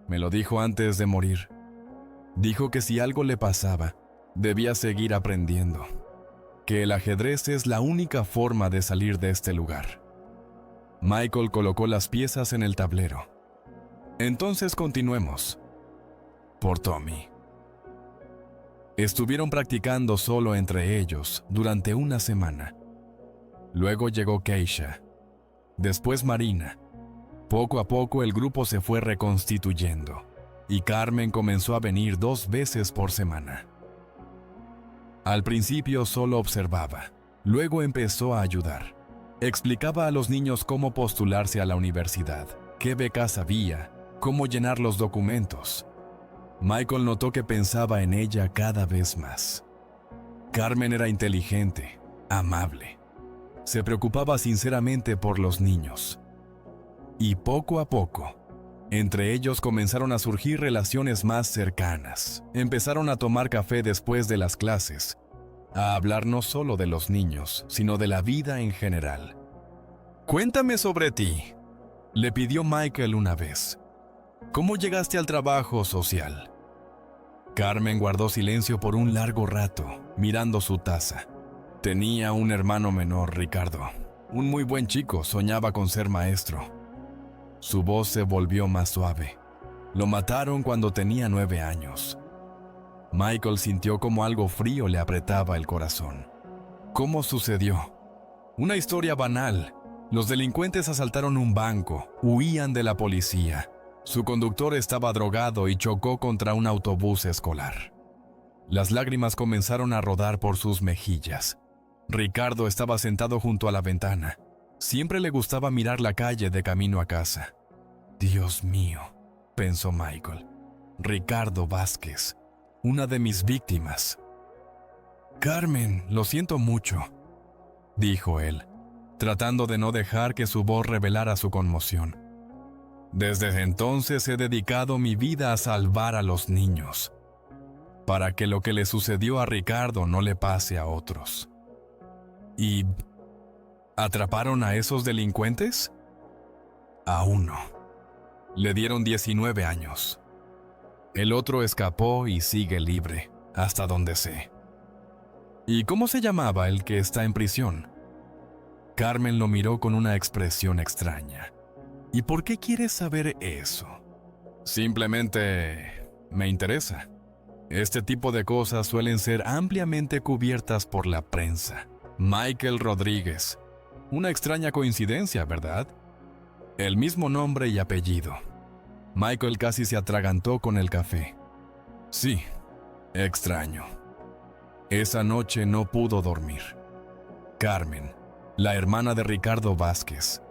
Me lo dijo antes de morir. Dijo que si algo le pasaba, debía seguir aprendiendo. Que el ajedrez es la única forma de salir de este lugar. Michael colocó las piezas en el tablero. Entonces continuemos. Por Tommy. Estuvieron practicando solo entre ellos durante una semana. Luego llegó Keisha. Después Marina. Poco a poco el grupo se fue reconstituyendo y Carmen comenzó a venir 2 veces por semana. Al principio solo observaba, luego empezó a ayudar. Explicaba a los niños cómo postularse a la universidad, qué becas había, cómo llenar los documentos. Michael notó que pensaba en ella cada vez más. Carmen era inteligente, amable. Se preocupaba sinceramente por los niños. Y poco a poco, entre ellos comenzaron a surgir relaciones más cercanas. Empezaron a tomar café después de las clases, a hablar no solo de los niños, sino de la vida en general. «Cuéntame sobre ti», le pidió Michael una vez. «¿Cómo llegaste al trabajo social?» Carmen guardó silencio por un largo rato, mirando su taza. Tenía un hermano menor, Ricardo. Un muy buen chico, soñaba con ser maestro. Su voz se volvió más suave. Lo mataron cuando tenía 9 años. Michael sintió como algo frío le apretaba el corazón. ¿Cómo sucedió? Una historia banal. Los delincuentes asaltaron un banco, huían de la policía. Su conductor estaba drogado y chocó contra un autobús escolar. Las lágrimas comenzaron a rodar por sus mejillas. Ricardo estaba sentado junto a la ventana. Siempre le gustaba mirar la calle de camino a casa. Dios mío, pensó Michael. Ricardo Vázquez, una de mis víctimas. Carmen, lo siento mucho, dijo él, tratando de no dejar que su voz revelara su conmoción. Desde entonces he dedicado mi vida a salvar a los niños, para que lo que le sucedió a Ricardo no le pase a otros. ¿Y atraparon a esos delincuentes? A uno. Le dieron 19 años. El otro escapó y sigue libre, hasta donde sé. ¿Y cómo se llamaba el que está en prisión? Carmen lo miró con una expresión extraña. ¿Y por qué quieres saber eso? Simplemente me interesa. Este tipo de cosas suelen ser ampliamente cubiertas por la prensa. Michael Rodríguez. Una extraña coincidencia, ¿verdad? El mismo nombre y apellido. Michael casi se atragantó con el café. Sí, extraño. Esa noche no pudo dormir. Carmen, la hermana de Ricardo Vázquez,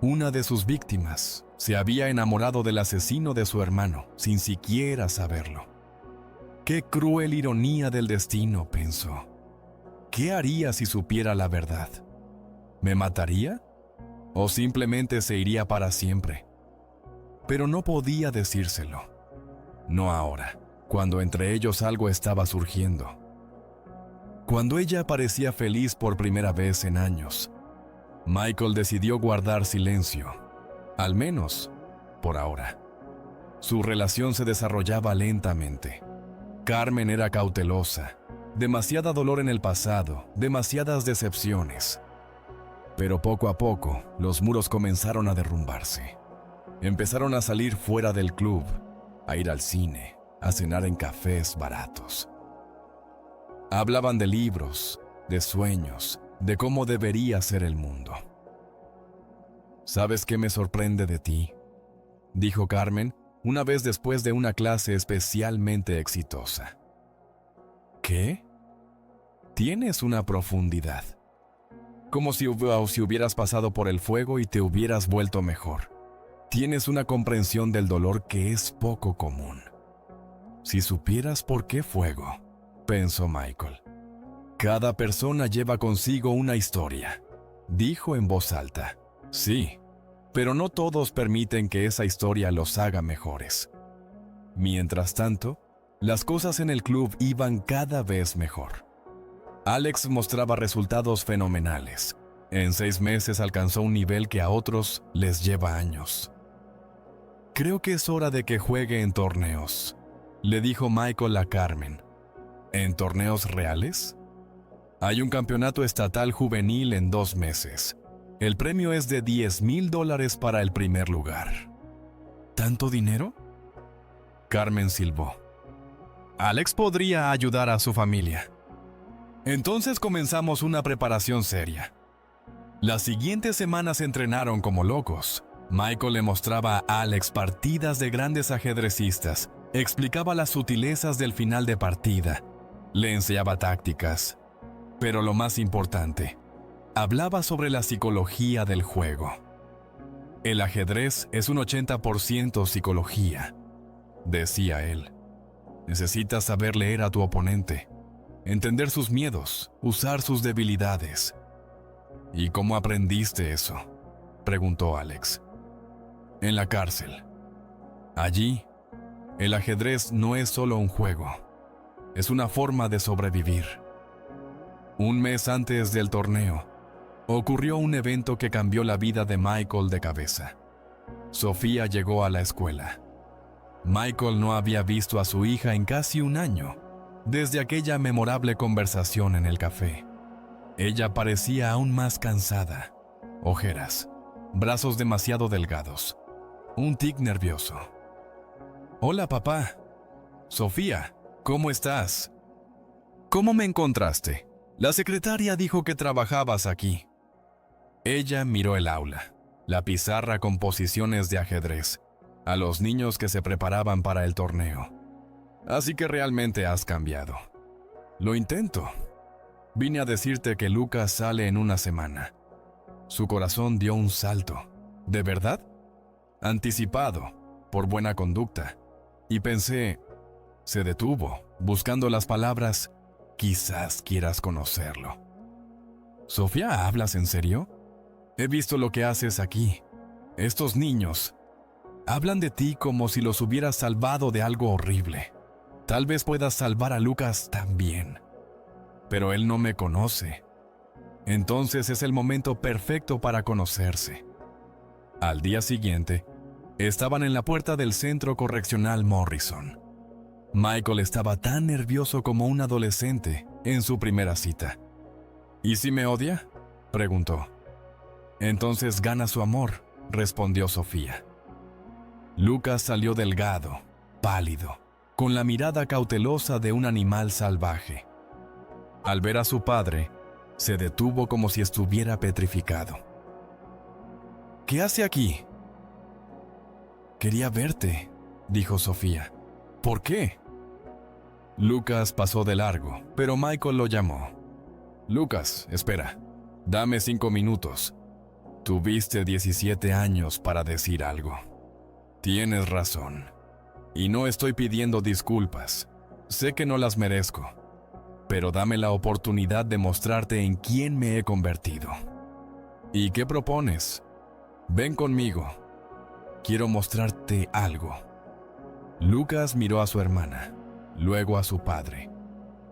una de sus víctimas, se había enamorado del asesino de su hermano, sin siquiera saberlo. Qué cruel ironía del destino, pensó. ¿Qué haría si supiera la verdad? ¿Me mataría? ¿O simplemente se iría para siempre? Pero no podía decírselo. No ahora, cuando entre ellos algo estaba surgiendo. Cuando ella parecía feliz por primera vez en años, Michael decidió guardar silencio, al menos por ahora. Su relación se desarrollaba lentamente. Carmen era cautelosa, demasiado dolor en el pasado, demasiadas decepciones. Pero poco a poco, los muros comenzaron a derrumbarse. Empezaron a salir fuera del club, a ir al cine, a cenar en cafés baratos. Hablaban de libros, de sueños, de cómo debería ser el mundo. ¿Sabes qué me sorprende de ti?, dijo Carmen una vez después de una clase especialmente exitosa. ¿Qué? Tienes una profundidad. Como si hubieras pasado por el fuego y te hubieras vuelto mejor. Tienes una comprensión del dolor que es poco común. Si supieras por qué fuego, pensó Michael. Cada persona lleva consigo una historia, dijo en voz alta. Sí, pero no todos permiten que esa historia los haga mejores. Mientras tanto, las cosas en el club iban cada vez mejor. Alex mostraba resultados fenomenales. En 6 meses alcanzó un nivel que a otros les lleva años. Creo que es hora de que juegue en torneos, le dijo Michael a Carmen. ¿En torneos reales? Hay un campeonato estatal juvenil en 2 meses. El premio es de $10,000 para el primer lugar. ¿Tanto dinero? Carmen silbó. Alex podría ayudar a su familia. Entonces comenzamos una preparación seria. Las siguientes semanas entrenaron como locos. Michael le mostraba a Alex partidas de grandes ajedrecistas, explicaba las sutilezas del final de partida, le enseñaba tácticas. Pero lo más importante, hablaba sobre la psicología del juego. El ajedrez es un 80% psicología, decía él. Necesitas saber leer a tu oponente, entender sus miedos, usar sus debilidades. ¿Y cómo aprendiste eso?, preguntó Alex. En la cárcel. Allí, el ajedrez no es solo un juego, es una forma de sobrevivir. Un mes antes del torneo, ocurrió un evento que cambió la vida de Michael de cabeza. Sofía llegó a la escuela. Michael no había visto a su hija en casi un año, desde aquella memorable conversación en el café. Ella parecía aún más cansada, ojeras, brazos demasiado delgados, un tic nervioso. Hola, papá. Sofía, ¿cómo estás? ¿Cómo me encontraste? La secretaria dijo que trabajabas aquí. Ella miró el aula, la pizarra con posiciones de ajedrez, a los niños que se preparaban para el torneo. Así que realmente has cambiado. Lo intento. Vine a decirte que Lucas sale en una semana. Su corazón dio un salto. ¿De verdad? Anticipado, por buena conducta. Y pensé, se detuvo, buscando las palabras, quizás quieras conocerlo. Sofía, ¿hablas en serio? He visto lo que haces aquí. Estos niños hablan de ti como si los hubieras salvado de algo horrible. Tal vez puedas salvar a Lucas también. Pero él no me conoce. Entonces es el momento perfecto para conocerse. Al día siguiente, estaban en la puerta del centro correccional Morrison. Michael estaba tan nervioso como un adolescente en su primera cita. ¿Y si me odia?, preguntó. Entonces gana su amor, respondió Sofía. Lucas salió delgado, pálido, con la mirada cautelosa de un animal salvaje. Al ver a su padre, se detuvo como si estuviera petrificado. ¿Qué hace aquí? Quería verte, dijo Sofía. ¿Por qué? Lucas pasó de largo, pero Michael lo llamó. Lucas, espera, dame 5 minutos. Tuviste 17 años para decir algo. Tienes razón. Y no estoy pidiendo disculpas. Sé que no las merezco. Pero dame la oportunidad de mostrarte en quién me he convertido. ¿Y qué propones? Ven conmigo. Quiero mostrarte algo. Lucas miró a su hermana, luego a su padre.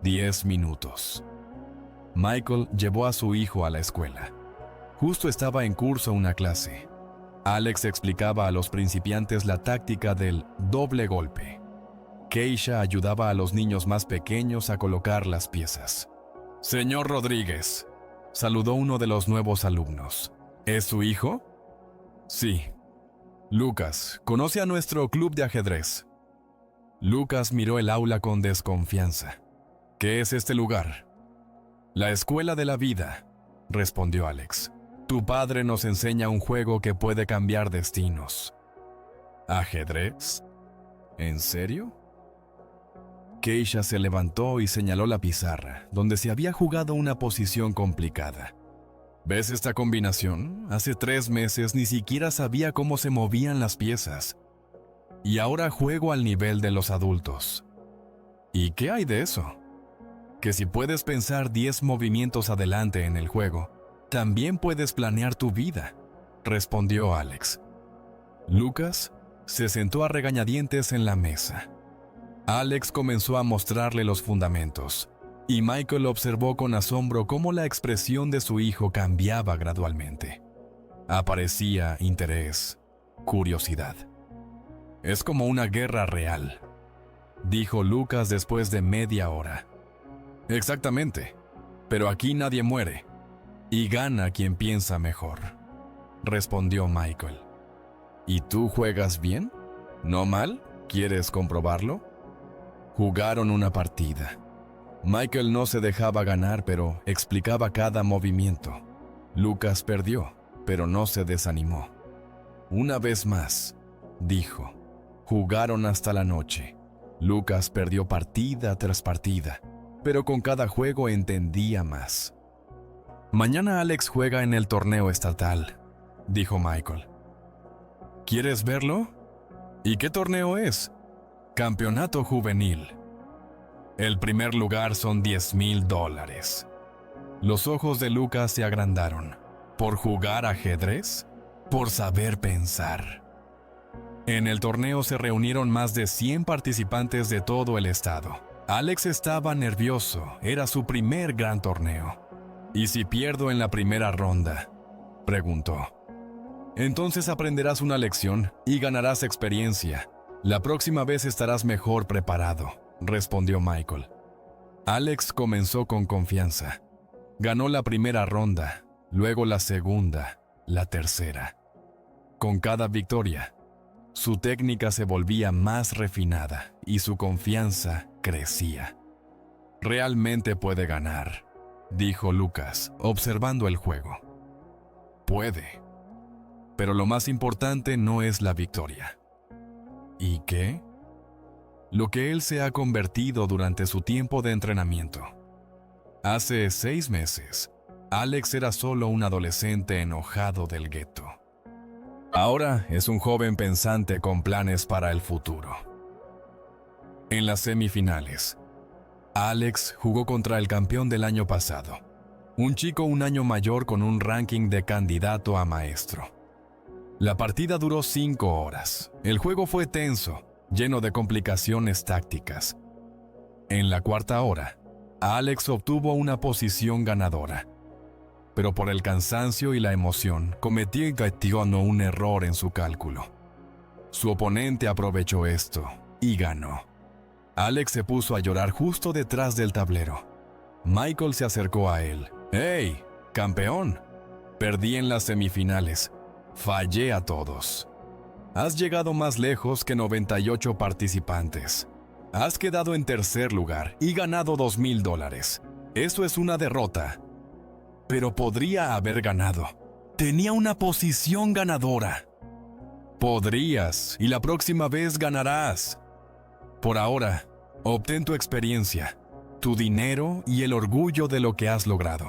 10 minutos. Michael llevó a su hijo a la escuela. Justo estaba en curso una clase. Alex explicaba a los principiantes la táctica del doble golpe. Keisha ayudaba a los niños más pequeños a colocar las piezas. Señor Rodríguez, saludó uno de los nuevos alumnos. ¿Es su hijo? Sí. Lucas, ¿conoce a nuestro club de ajedrez? Lucas miró el aula con desconfianza. ¿Qué es este lugar? La escuela de la vida, respondió Alex. Tu padre nos enseña un juego que puede cambiar destinos. ¿Ajedrez? ¿En serio? Keisha se levantó y señaló la pizarra, donde se había jugado una posición complicada. ¿Ves esta combinación? Hace 3 meses ni siquiera sabía cómo se movían las piezas. Y ahora juego al nivel de los adultos. ¿Y qué hay de eso? Que si puedes pensar 10 movimientos adelante en el juego, también puedes planear tu vida, respondió Alex. Lucas se sentó a regañadientes en la mesa. Alex comenzó a mostrarle los fundamentos, y Michael observó con asombro cómo la expresión de su hijo cambiaba gradualmente. Aparecía interés, curiosidad. Es como una guerra real, dijo Lucas después de media hora. Exactamente, pero aquí nadie muere, y gana quien piensa mejor, respondió Michael. ¿Y tú juegas bien? ¿No mal? ¿Quieres comprobarlo? Jugaron una partida. Michael no se dejaba ganar, pero explicaba cada movimiento. Lucas perdió, pero no se desanimó. Una vez más, dijo. Jugaron hasta la noche. Lucas perdió partida tras partida, pero con cada juego entendía más. Mañana Alex juega en el torneo estatal, dijo Michael. ¿Quieres verlo? ¿Y qué torneo es? Campeonato juvenil. El primer lugar son $10,000. Los ojos de Lucas se agrandaron. ¿Por jugar ajedrez? ¿Por saber pensar? En el torneo se reunieron más de 100 participantes de todo el estado. Alex estaba nervioso, era su primer gran torneo. ¿Y si pierdo en la primera ronda?, preguntó. Entonces aprenderás una lección y ganarás experiencia. La próxima vez estarás mejor preparado, respondió Michael. Alex comenzó con confianza. Ganó la primera ronda, luego la segunda, la tercera. Con cada victoria, su técnica se volvía más refinada y su confianza crecía. Realmente puede ganar, dijo Lucas, observando el juego. Puede, pero lo más importante no es la victoria. ¿Y qué? lo que él se ha convertido durante su tiempo de entrenamiento. Hace 6 meses, Alex era solo un adolescente enojado del gueto. Ahora es un joven pensante con planes para el futuro. En las semifinales, Alex jugó contra el campeón del año pasado, un chico un año mayor con un ranking de candidato a maestro. La partida duró 5 horas. El juego fue tenso, lleno de complicaciones tácticas. En la cuarta hora, Alex obtuvo una posición ganadora, pero por el cansancio y la emoción cometió un error en su cálculo. Su oponente aprovechó esto y ganó. Alex se puso a llorar justo detrás del tablero. Michael se acercó a él. «¡Hey, campeón! Perdí en las semifinales. Fallé a todos. Has llegado más lejos que 98 participantes. Has quedado en tercer lugar y ganado $2,000. Eso es una derrota. Pero podría haber ganado. Tenía una posición ganadora. Podrías, y la próxima vez ganarás. Por ahora, obtén tu experiencia, tu dinero y el orgullo de lo que has logrado».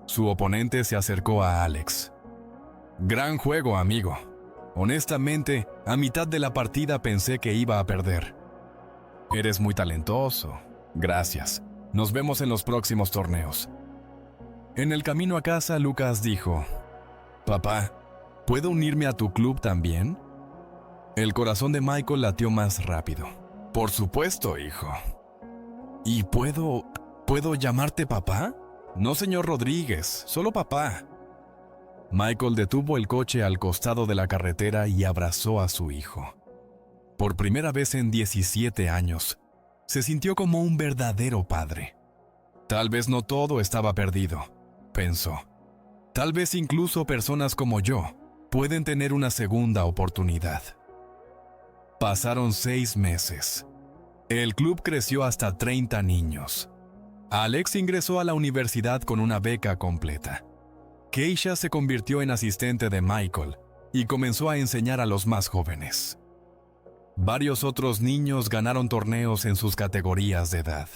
Su oponente se acercó a Alex. «Gran juego, amigo. Honestamente, a mitad de la partida pensé que iba a perder. Eres muy talentoso. Gracias. Nos vemos en los próximos torneos». En el camino a casa, Lucas dijo: «Papá, ¿puedo unirme a tu club también?». El corazón de Michael latió más rápido. «Por supuesto, hijo». «¿Y puedo llamarte papá?». «No, señor Rodríguez, solo papá». Michael detuvo el coche al costado de la carretera y abrazó a su hijo. Por primera vez en 17 años, se sintió como un verdadero padre. Tal vez no todo estaba perdido, pensó. Tal vez incluso personas como yo pueden tener una segunda oportunidad. Pasaron 6 meses. El club creció hasta 30 niños. Alex ingresó a la universidad con una beca completa. Keisha se convirtió en asistente de Michael y comenzó a enseñar a los más jóvenes. Varios otros niños ganaron torneos en sus categorías de edad.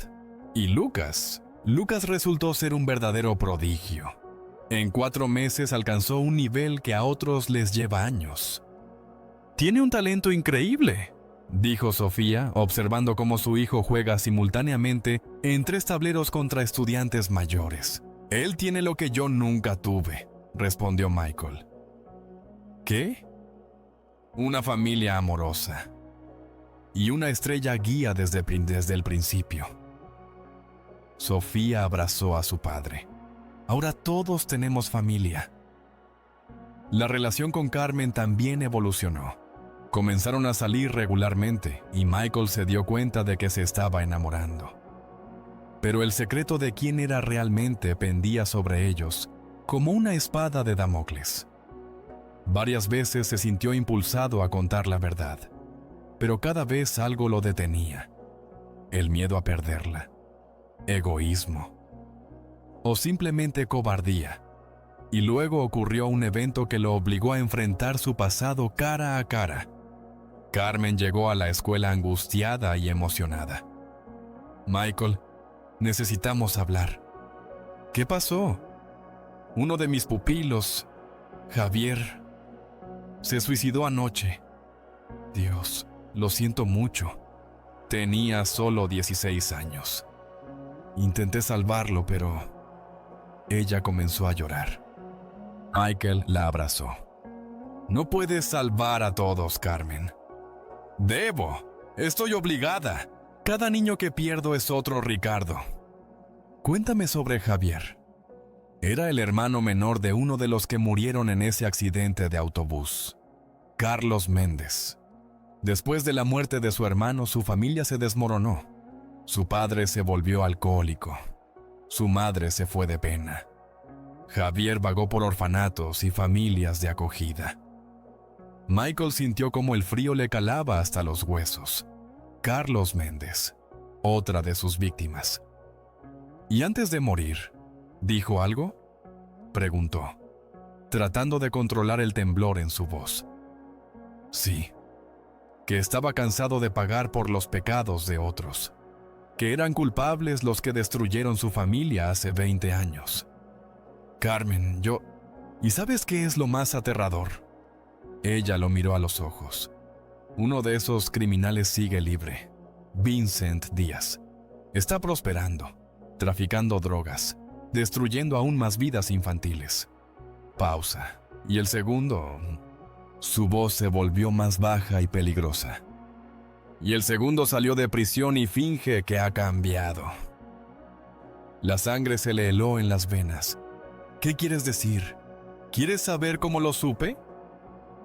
Y Lucas resultó ser un verdadero prodigio. En 4 meses alcanzó un nivel que a otros les lleva años. «Tiene un talento increíble», dijo Sofía, observando cómo su hijo juega simultáneamente en 3 tableros contra estudiantes mayores. «Él tiene lo que yo nunca tuve», respondió Michael. «¿Qué?». «Una familia amorosa. Y una estrella guía desde el principio». Sofía abrazó a su padre. «Ahora todos tenemos familia». La relación con Carmen también evolucionó. Comenzaron a salir regularmente y Michael se dio cuenta de que se estaba enamorando. Pero el secreto de quién era realmente pendía sobre ellos como una espada de Damocles. Varias veces se sintió impulsado a contar la verdad, pero cada vez algo lo detenía. El miedo a perderla, egoísmo o simplemente cobardía. Y luego ocurrió un evento que lo obligó a enfrentar su pasado cara a cara. Carmen llegó a la escuela angustiada y emocionada. «Michael, necesitamos hablar». «¿Qué pasó?». «Uno de mis pupilos, Javier, se suicidó anoche». «Dios, lo siento mucho». Tenía solo 16 años. Intenté salvarlo, pero ella comenzó a llorar. Michael la abrazó. «No puedes salvar a todos, Carmen». «Debo. Estoy obligada. Cada niño que pierdo es otro Ricardo». «Cuéntame sobre Javier». Era el hermano menor de uno de los que murieron en ese accidente de autobús, Carlos Méndez. Después de la muerte de su hermano, su familia se desmoronó. Su padre se volvió alcohólico. Su madre se fue de pena. Javier vagó por orfanatos y familias de acogida. Michael sintió como el frío le calaba hasta los huesos. Carlos Méndez, otra de sus víctimas. «¿Y antes de morir, dijo algo?», preguntó, tratando de controlar el temblor en su voz. «Sí. que estaba cansado de pagar por los pecados de otros, que eran culpables los que destruyeron su familia hace 20 años. Carmen, ¿Y sabes qué es lo más aterrador? Ella lo miró a los ojos. Uno de esos criminales sigue libre. Vincent Díaz. Está prosperando, traficando drogas, destruyendo aún más vidas infantiles. Pausa. Y el segundo... Su voz se volvió más baja y peligrosa. Y el segundo salió de prisión y finge que ha cambiado. La sangre se le heló en las venas. ¿Qué quieres decir? ¿Quieres saber cómo lo supe?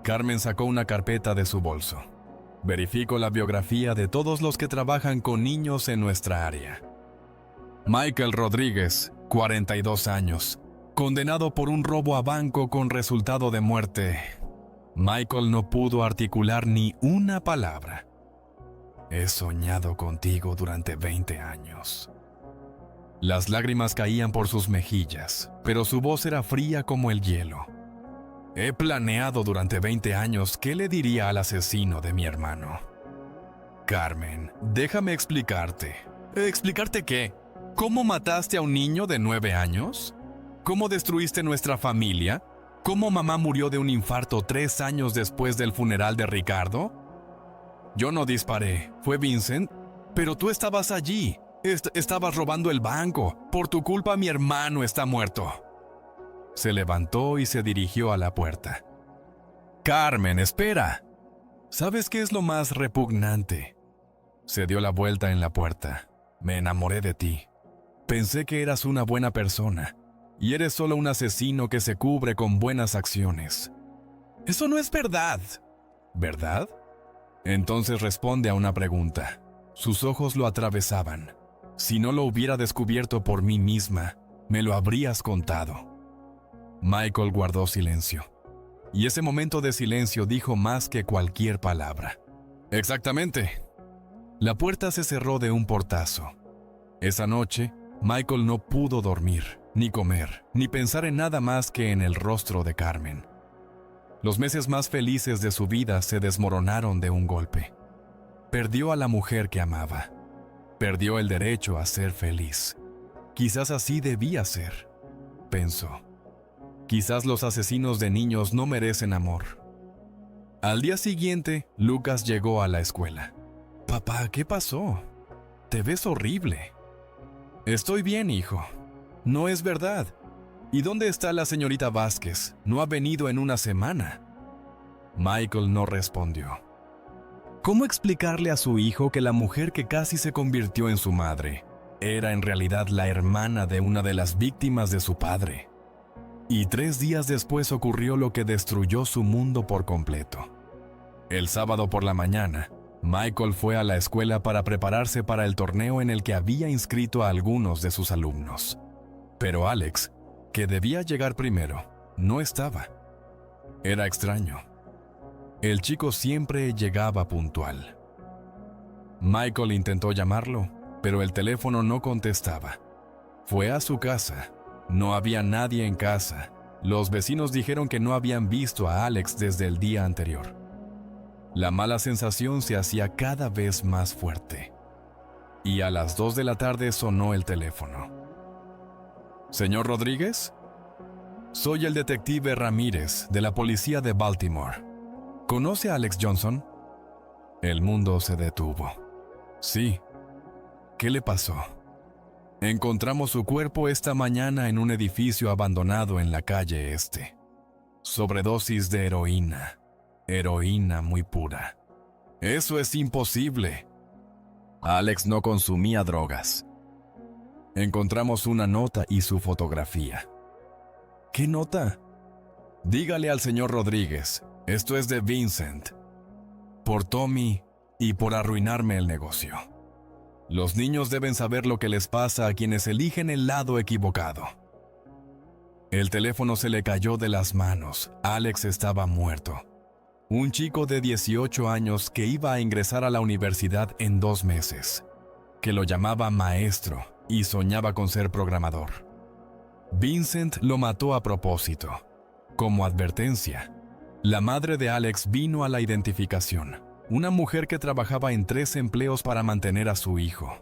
Carmen sacó una carpeta de su bolso. Verifico la biografía de todos los que trabajan con niños en nuestra área. Michael Rodríguez, 42 años, condenado por un robo a banco con resultado de muerte. Michael no pudo articular ni una palabra. He soñado contigo durante 20 años. Las lágrimas caían por sus mejillas, pero su voz era fría como el hielo. He planeado durante 20 años qué le diría al asesino de mi hermano. Carmen, déjame explicarte. ¿Explicarte qué? ¿Cómo mataste a un niño de 9 años? ¿Cómo destruiste nuestra familia? ¿Cómo mamá murió de un infarto 3 años después del funeral de Ricardo? Yo no disparé, fue Vincent, pero tú estabas allí. Estabas robando el banco. Por tu culpa mi hermano está muerto. Se levantó y se dirigió a la puerta. Carmen, espera. ¿Sabes qué es lo más repugnante? Se dio la vuelta en la puerta. Me enamoré de ti. Pensé que eras una buena persona. Y eres solo un asesino que se cubre con buenas acciones. Eso no es verdad. ¿Verdad? Entonces responde a una pregunta. Sus ojos lo atravesaban. Si no lo hubiera descubierto por mí misma, me lo habrías contado. Michael guardó silencio. Y ese momento de silencio dijo más que cualquier palabra. Exactamente. La puerta se cerró de un portazo. Esa noche, Michael no pudo dormir, ni comer, ni pensar en nada más que en el rostro de Carmen. Los meses más felices de su vida se desmoronaron de un golpe. Perdió a la mujer que amaba. Perdió el derecho a ser feliz. Quizás así debía ser, pensó. Quizás los asesinos de niños no merecen amor. Al día siguiente, Lucas llegó a la escuela. Papá, ¿qué pasó? Te ves horrible. Estoy bien, hijo. No es verdad. ¿Y dónde está la señorita Vázquez? No ha venido en una semana. Michael no respondió. ¿Cómo explicarle a su hijo que la mujer que casi se convirtió en su madre era en realidad la hermana de una de las víctimas de su padre? Y 3 días después ocurrió lo que destruyó su mundo por completo. El sábado por la mañana, Michael fue a la escuela para prepararse para el torneo en el que había inscrito a algunos de sus alumnos. Pero Alex, que debía llegar primero, no estaba. Era extraño. El chico siempre llegaba puntual. Michael intentó llamarlo, pero el teléfono no contestaba. Fue a su casa. No había nadie en casa. Los vecinos dijeron que no habían visto a Alex desde el día anterior. La mala sensación se hacía cada vez más fuerte. Y a las 2 de la tarde sonó el teléfono. ¿Señor Rodríguez? Soy el detective Ramírez, de la policía de Baltimore. ¿Conoce a Alex Johnson? El mundo se detuvo. Sí. ¿Qué le pasó? Encontramos su cuerpo esta mañana en un edificio abandonado en la calle Este. Sobredosis de heroína. Heroína muy pura. Eso es imposible. Alex no consumía drogas. Encontramos una nota y su fotografía. ¿Qué nota? Dígale al señor Rodríguez, esto es de Vincent. Por Tommy y por arruinarme el negocio. Los niños deben saber lo que les pasa a quienes eligen el lado equivocado. El teléfono se le cayó de las manos. Alex estaba muerto. Un chico de 18 años que iba a ingresar a la universidad en 2 meses, que lo llamaba maestro y soñaba con ser programador. Vincent lo mató a propósito. Como advertencia, la madre de Alex vino a la identificación. Una mujer que trabajaba en 3 empleos para mantener a su hijo.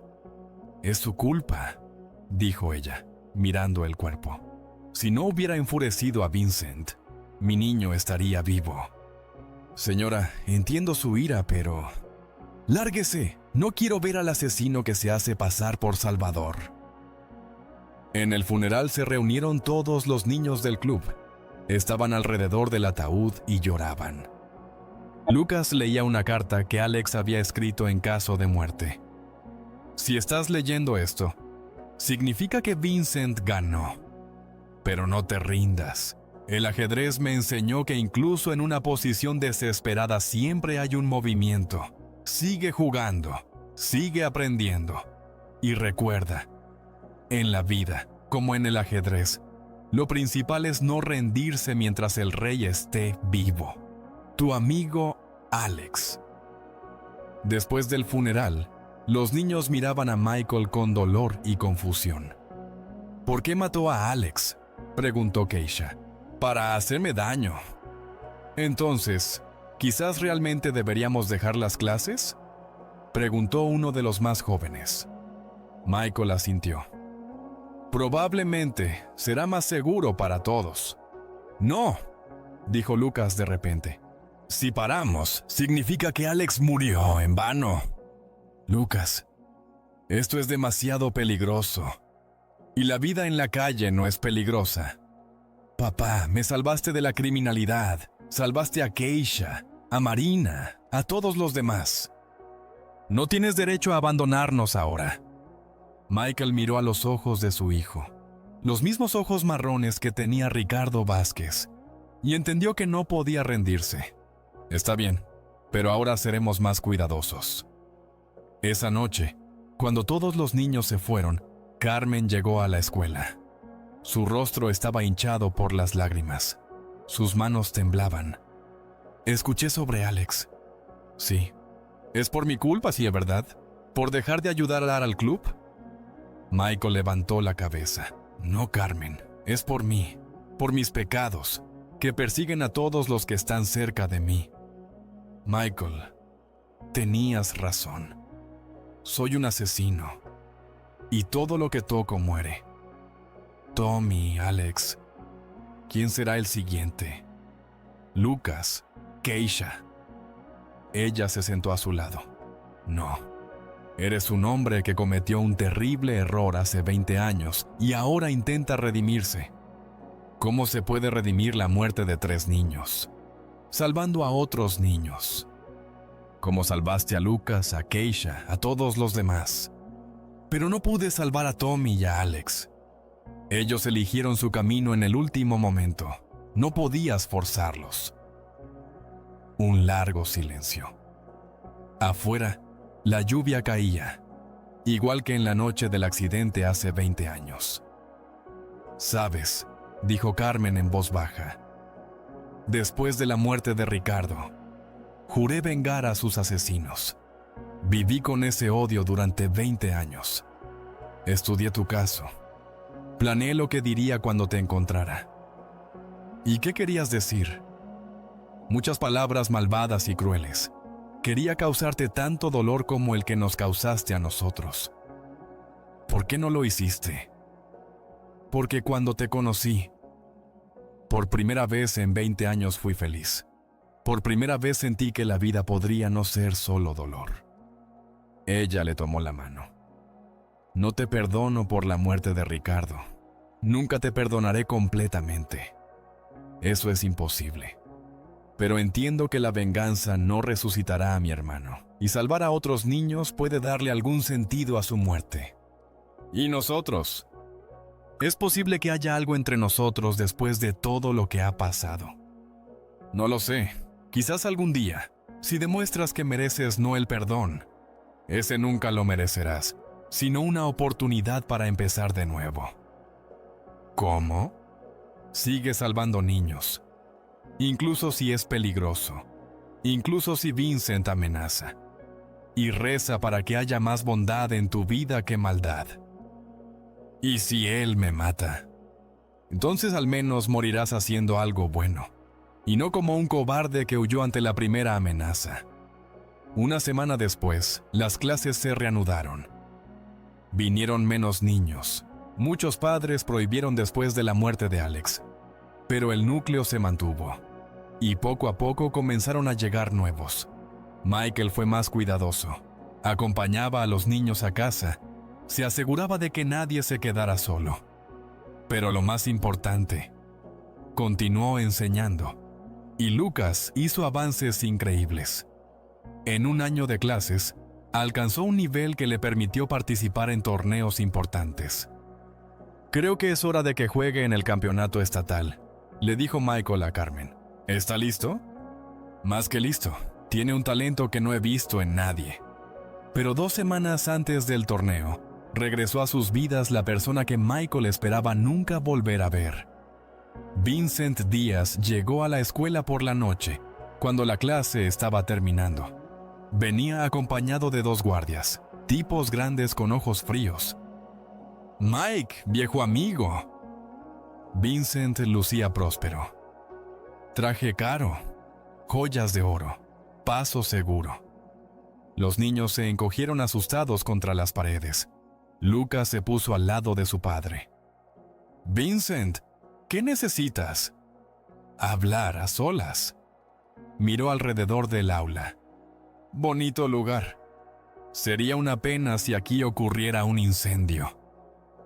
Es su culpa, dijo ella, mirando el cuerpo. Si no hubiera enfurecido a Vincent, mi niño estaría vivo. Señora, entiendo su ira, pero... ¡Lárguese! No quiero ver al asesino que se hace pasar por Salvador. En el funeral se reunieron todos los niños del club. Estaban alrededor del ataúd y lloraban. Lucas leía una carta que Alex había escrito en caso de muerte. Si estás leyendo esto, significa que Vincent ganó. Pero no te rindas. El ajedrez me enseñó que incluso en una posición desesperada siempre hay un movimiento. Sigue jugando, sigue aprendiendo. Y recuerda, en la vida, como en el ajedrez, lo principal es no rendirse mientras el rey esté vivo. Tu amigo Alex. Después del funeral, los niños miraban a Michael con dolor y confusión. ¿Por qué mató a Alex?, preguntó Keisha. Para hacerme daño. Entonces, ¿quizás realmente deberíamos dejar las clases?, preguntó uno de los más jóvenes. Michael asintió. Probablemente será más seguro para todos. No, dijo Lucas de repente. Si paramos, significa que Alex murió en vano. Lucas, esto es demasiado peligroso. Y la vida en la calle no es peligrosa. Papá, me salvaste de la criminalidad. Salvaste a Keisha, a Marina, a todos los demás. No tienes derecho a abandonarnos ahora. Michael miró a los ojos de su hijo, los mismos ojos marrones que tenía Ricardo Vázquez, y entendió que no podía rendirse. Está bien, pero ahora seremos más cuidadosos. Esa noche, cuando todos los niños se fueron, Carmen llegó a la escuela. Su rostro estaba hinchado por las lágrimas. Sus manos temblaban. Escuché sobre Alex. Sí. ¿Es por mi culpa, sí, verdad? ¿Por dejar de ayudar al club? Michael levantó la cabeza. No, Carmen, es por mí, por mis pecados, que persiguen a todos los que están cerca de mí. Michael, tenías razón. Soy un asesino, y todo lo que toco muere. Tommy, Alex, ¿quién será el siguiente? Lucas, Keisha. Ella se sentó a su lado. No. Eres un hombre que cometió un terrible error hace 20 años y ahora intenta redimirse. ¿Cómo se puede redimir la muerte de 3 niños? Salvando a otros niños. Como salvaste a Lucas, a Keisha, a todos los demás. Pero no pude salvar a Tommy y a Alex. Ellos eligieron su camino en el último momento. No podías forzarlos. Un largo silencio. Afuera, la lluvia caía, igual que en la noche del accidente hace 20 años. «Sabes», dijo Carmen en voz baja, «después de la muerte de Ricardo, juré vengar a sus asesinos. Viví con ese odio durante 20 años. Estudié tu caso. Planeé lo que diría cuando te encontrara. ¿Y qué querías decir? Muchas palabras malvadas y crueles. Quería causarte tanto dolor como el que nos causaste a nosotros. ¿Por qué no lo hiciste? Porque cuando te conocí, por primera vez en 20 años fui feliz. Por primera vez sentí que la vida podría no ser solo dolor». Ella le tomó la mano. «No te perdono por la muerte de Ricardo. Nunca te perdonaré completamente. Eso es imposible. Pero entiendo que la venganza no resucitará a mi hermano, y salvar a otros niños puede darle algún sentido a su muerte. ¿Y nosotros? ¿Es posible que haya algo entre nosotros después de todo lo que ha pasado? No lo sé. Quizás algún día, si demuestras que mereces no el perdón, ese nunca lo merecerás, sino una oportunidad para empezar de nuevo». ¿Cómo? Sigue salvando niños. Incluso si es peligroso, incluso si Vincent amenaza, y reza para que haya más bondad en tu vida que maldad. ¿Y si él me mata? Entonces al menos morirás haciendo algo bueno, y no como un cobarde que huyó ante la primera amenaza. Una semana después, las clases se reanudaron. Vinieron menos niños. Muchos padres prohibieron después de la muerte de Alex, pero el núcleo se mantuvo, y poco a poco comenzaron a llegar nuevos. Michael fue más cuidadoso. Acompañaba a los niños a casa, se aseguraba de que nadie se quedara solo. Pero lo más importante, continuó enseñando. Y Lucas hizo avances increíbles. En un año de clases, alcanzó un nivel que le permitió participar en torneos importantes. «Creo que es hora de que juegue en el campeonato estatal», le dijo Michael a Carmen. «¿Está listo?» «Más que listo. Tiene un talento que no he visto en nadie». Pero 2 semanas antes del torneo, regresó a sus vidas la persona que Michael esperaba nunca volver a ver. Vincent Díaz llegó a la escuela por la noche, cuando la clase estaba terminando. Venía acompañado de 2 guardias, tipos grandes con ojos fríos. «Mike, viejo amigo». Vincent lucía próspero. Traje caro, joyas de oro, paso seguro. Los niños se encogieron asustados contra las paredes. Lucas se puso al lado de su padre. «Vincent, ¿qué necesitas?» «Hablar a solas». Miró alrededor del aula. «Bonito lugar. Sería una pena si aquí ocurriera un incendio.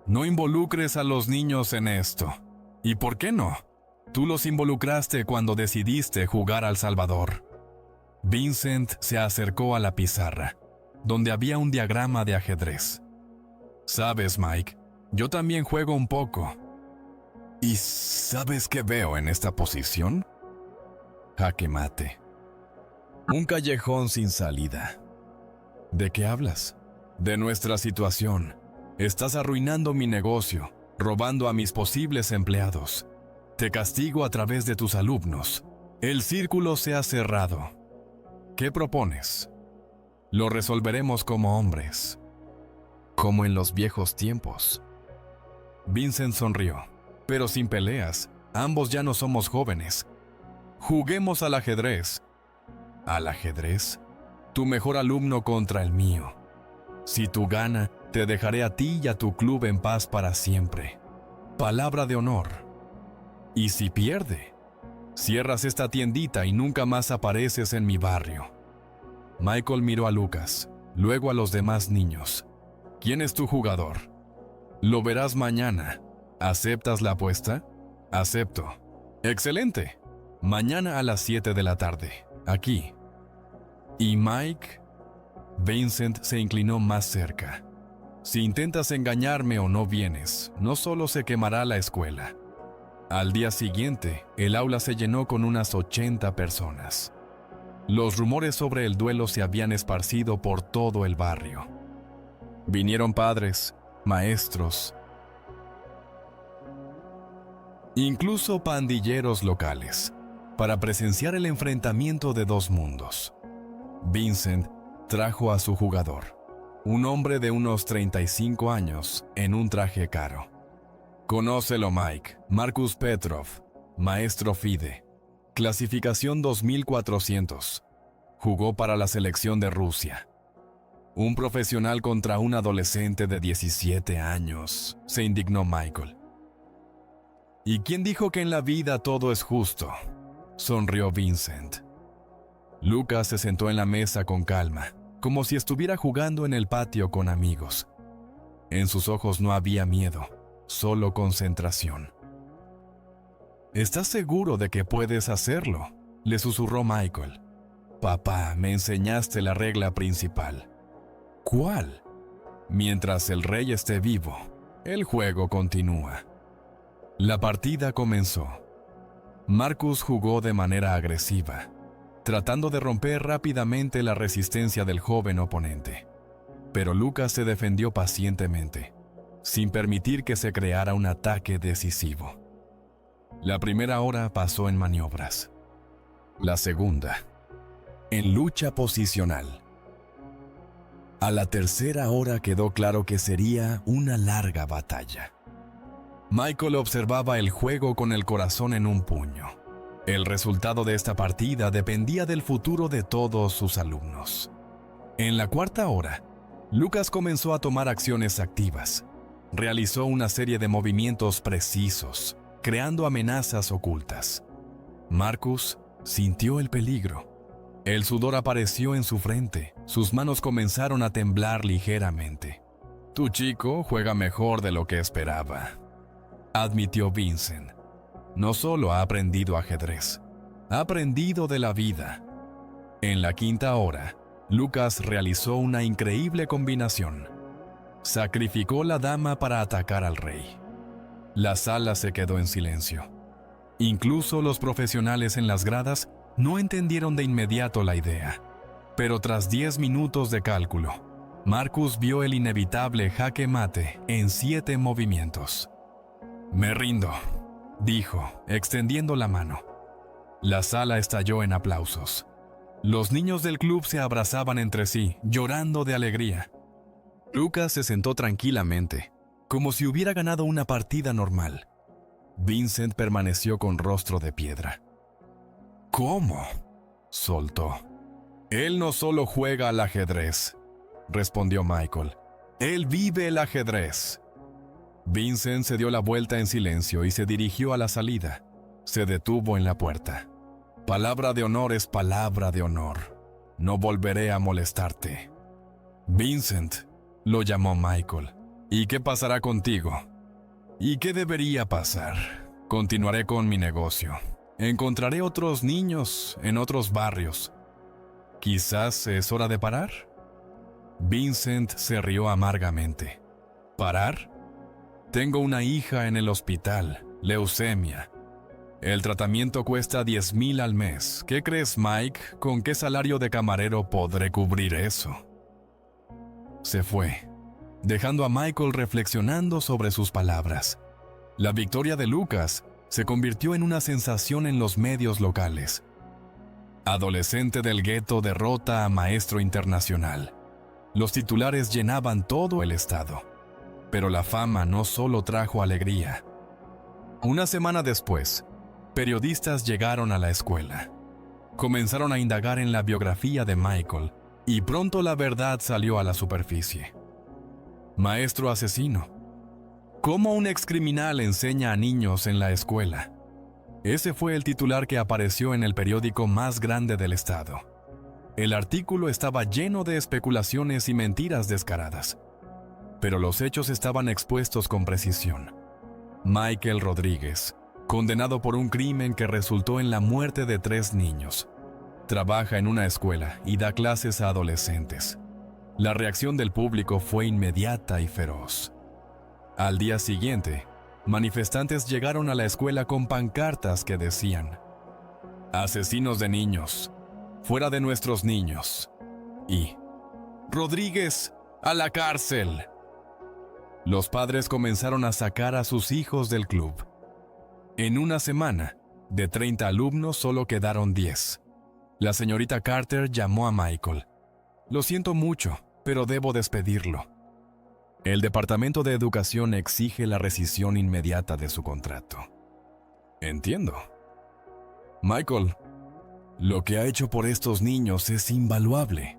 No involucres a los niños en esto. ¿Y por qué no? Tú los involucraste cuando decidiste jugar al Salvador». Vincent se acercó a la pizarra, donde había un diagrama de ajedrez. «Sabes, Mike, yo también juego un poco. ¿Y sabes qué veo en esta posición? Jaque mate. Un callejón sin salida». «¿De qué hablas?» «De nuestra situación. Estás arruinando mi negocio, robando a mis posibles empleados. Te castigo a través de tus alumnos. El círculo se ha cerrado. ¿Qué propones?» «Lo resolveremos como hombres, como en los viejos tiempos». Vincent sonrió. «Pero sin peleas. Ambos ya no somos jóvenes. Juguemos al ajedrez». «¿Al ajedrez?» «Tu mejor alumno contra el mío. Si tú ganas, te dejaré a ti y a tu club en paz para siempre. Palabra de honor. Y si pierde, cierras esta tiendita y nunca más apareces en mi barrio». Michael miró a Lucas, luego a los demás niños. «¿Quién es tu jugador?» «Lo verás mañana. ¿Aceptas la apuesta?» «Acepto». «Excelente. Mañana a las 7 de la tarde, aquí». «¿Y Mike?» Vincent se inclinó más cerca. «Si intentas engañarme o no vienes, no solo se quemará la escuela». Al día siguiente, el aula se llenó con unas 80 personas. Los rumores sobre el duelo se habían esparcido por todo el barrio. Vinieron padres, maestros, incluso pandilleros locales, para presenciar el enfrentamiento de 2 mundos. Vincent trajo a su jugador, un hombre de unos 35 años en un traje caro. «Conócelo, Mike. Marcus Petrov, maestro FIDE. Clasificación 2400. Jugó para la selección de Rusia». «Un profesional contra un adolescente de 17 años», se indignó Michael. «¿Y quién dijo que en la vida todo es justo?», sonrió Vincent. Lucas se sentó en la mesa con calma, como si estuviera jugando en el patio con amigos. En sus ojos no había miedo, solo concentración. «¿Estás seguro de que puedes hacerlo?», le susurró Michael. «Papá, me enseñaste la regla principal». «¿Cuál?». «Mientras el rey esté vivo, el juego continúa». La partida comenzó. Marcus jugó de manera agresiva, tratando de romper rápidamente la resistencia del joven oponente. Pero Lucas se defendió pacientemente, sin permitir que se creara un ataque decisivo. La primera hora pasó en maniobras. La segunda, en lucha posicional. A la tercera hora quedó claro que sería una larga batalla. Michael observaba el juego con el corazón en un puño. El resultado de esta partida dependía del futuro de todos sus alumnos. En la cuarta hora, Lucas comenzó a tomar acciones activas. Realizó una serie de movimientos precisos, creando amenazas ocultas. Marcus sintió el peligro. El sudor apareció en su frente, sus manos comenzaron a temblar ligeramente. «Tu chico juega mejor de lo que esperaba», admitió Vincent. «No solo ha aprendido ajedrez, ha aprendido de la vida». En la quinta hora, Lucas realizó una increíble combinación. Sacrificó la dama para atacar al rey. La sala se quedó en silencio. Incluso los profesionales en las gradas no entendieron de inmediato la idea. Pero tras 10 minutos de cálculo, Marcus vio el inevitable jaque mate en 7 movimientos. «Me rindo», dijo, extendiendo la mano. La sala estalló en aplausos. Los niños del club se abrazaban entre sí, llorando de alegría. Lucas se sentó tranquilamente, como si hubiera ganado una partida normal. Vincent permaneció con rostro de piedra. «¿Cómo?», soltó. «Él no solo juega al ajedrez», respondió Michael. «Él vive el ajedrez». Vincent se dio la vuelta en silencio y se dirigió a la salida. Se detuvo en la puerta. «Palabra de honor es palabra de honor. No volveré a molestarte». «Vincent», lo llamó Michael. «¿Y qué pasará contigo?» «¿Y qué debería pasar? Continuaré con mi negocio. Encontraré otros niños en otros barrios. Quizás es hora de parar». Vincent se rió amargamente. «¿Parar? Tengo una hija en el hospital, leucemia. El tratamiento cuesta 10,000 al mes. ¿Qué crees, Mike? ¿Con qué salario de camarero podré cubrir eso?» Se fue, dejando a Michael reflexionando sobre sus palabras. La victoria de Lucas se convirtió en una sensación en los medios locales. Adolescente del gueto derrota a maestro internacional. Los titulares llenaban todo el estado. Pero la fama no solo trajo alegría. Una semana después, periodistas llegaron a la escuela. Comenzaron a indagar en la biografía de Michael, y pronto la verdad salió a la superficie. Maestro asesino. ¿Cómo un excriminal enseña a niños en la escuela? Ese fue el titular que apareció en el periódico más grande del estado. El artículo estaba lleno de especulaciones y mentiras descaradas, pero los hechos estaban expuestos con precisión. Michael Rodríguez, condenado por un crimen que resultó en la muerte de 3 niños, trabaja en una escuela y da clases a adolescentes. La reacción del público fue inmediata y feroz. Al día siguiente, manifestantes llegaron a la escuela con pancartas que decían: «Asesinos de niños, fuera de nuestros niños», y «Rodríguez, a la cárcel». Los padres comenzaron a sacar a sus hijos del club. En una semana, de 30 alumnos solo quedaron 10. La señorita Carter llamó a Michael. «Lo siento mucho, pero debo despedirlo. El Departamento de Educación exige la rescisión inmediata de su contrato». «Entiendo. Michael, lo que ha hecho por estos niños es invaluable,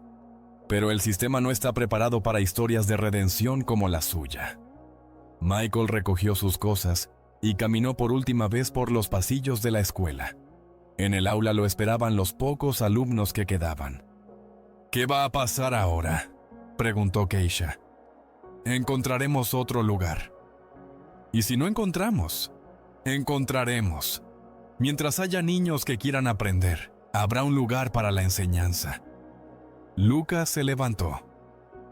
pero el sistema no está preparado para historias de redención como la suya». Michael recogió sus cosas y caminó por última vez por los pasillos de la escuela. En el aula lo esperaban los pocos alumnos que quedaban. «¿Qué va a pasar ahora?», preguntó Keisha. «Encontraremos otro lugar. Y si no encontramos, encontraremos. Mientras haya niños que quieran aprender, habrá un lugar para la enseñanza». Lucas se levantó.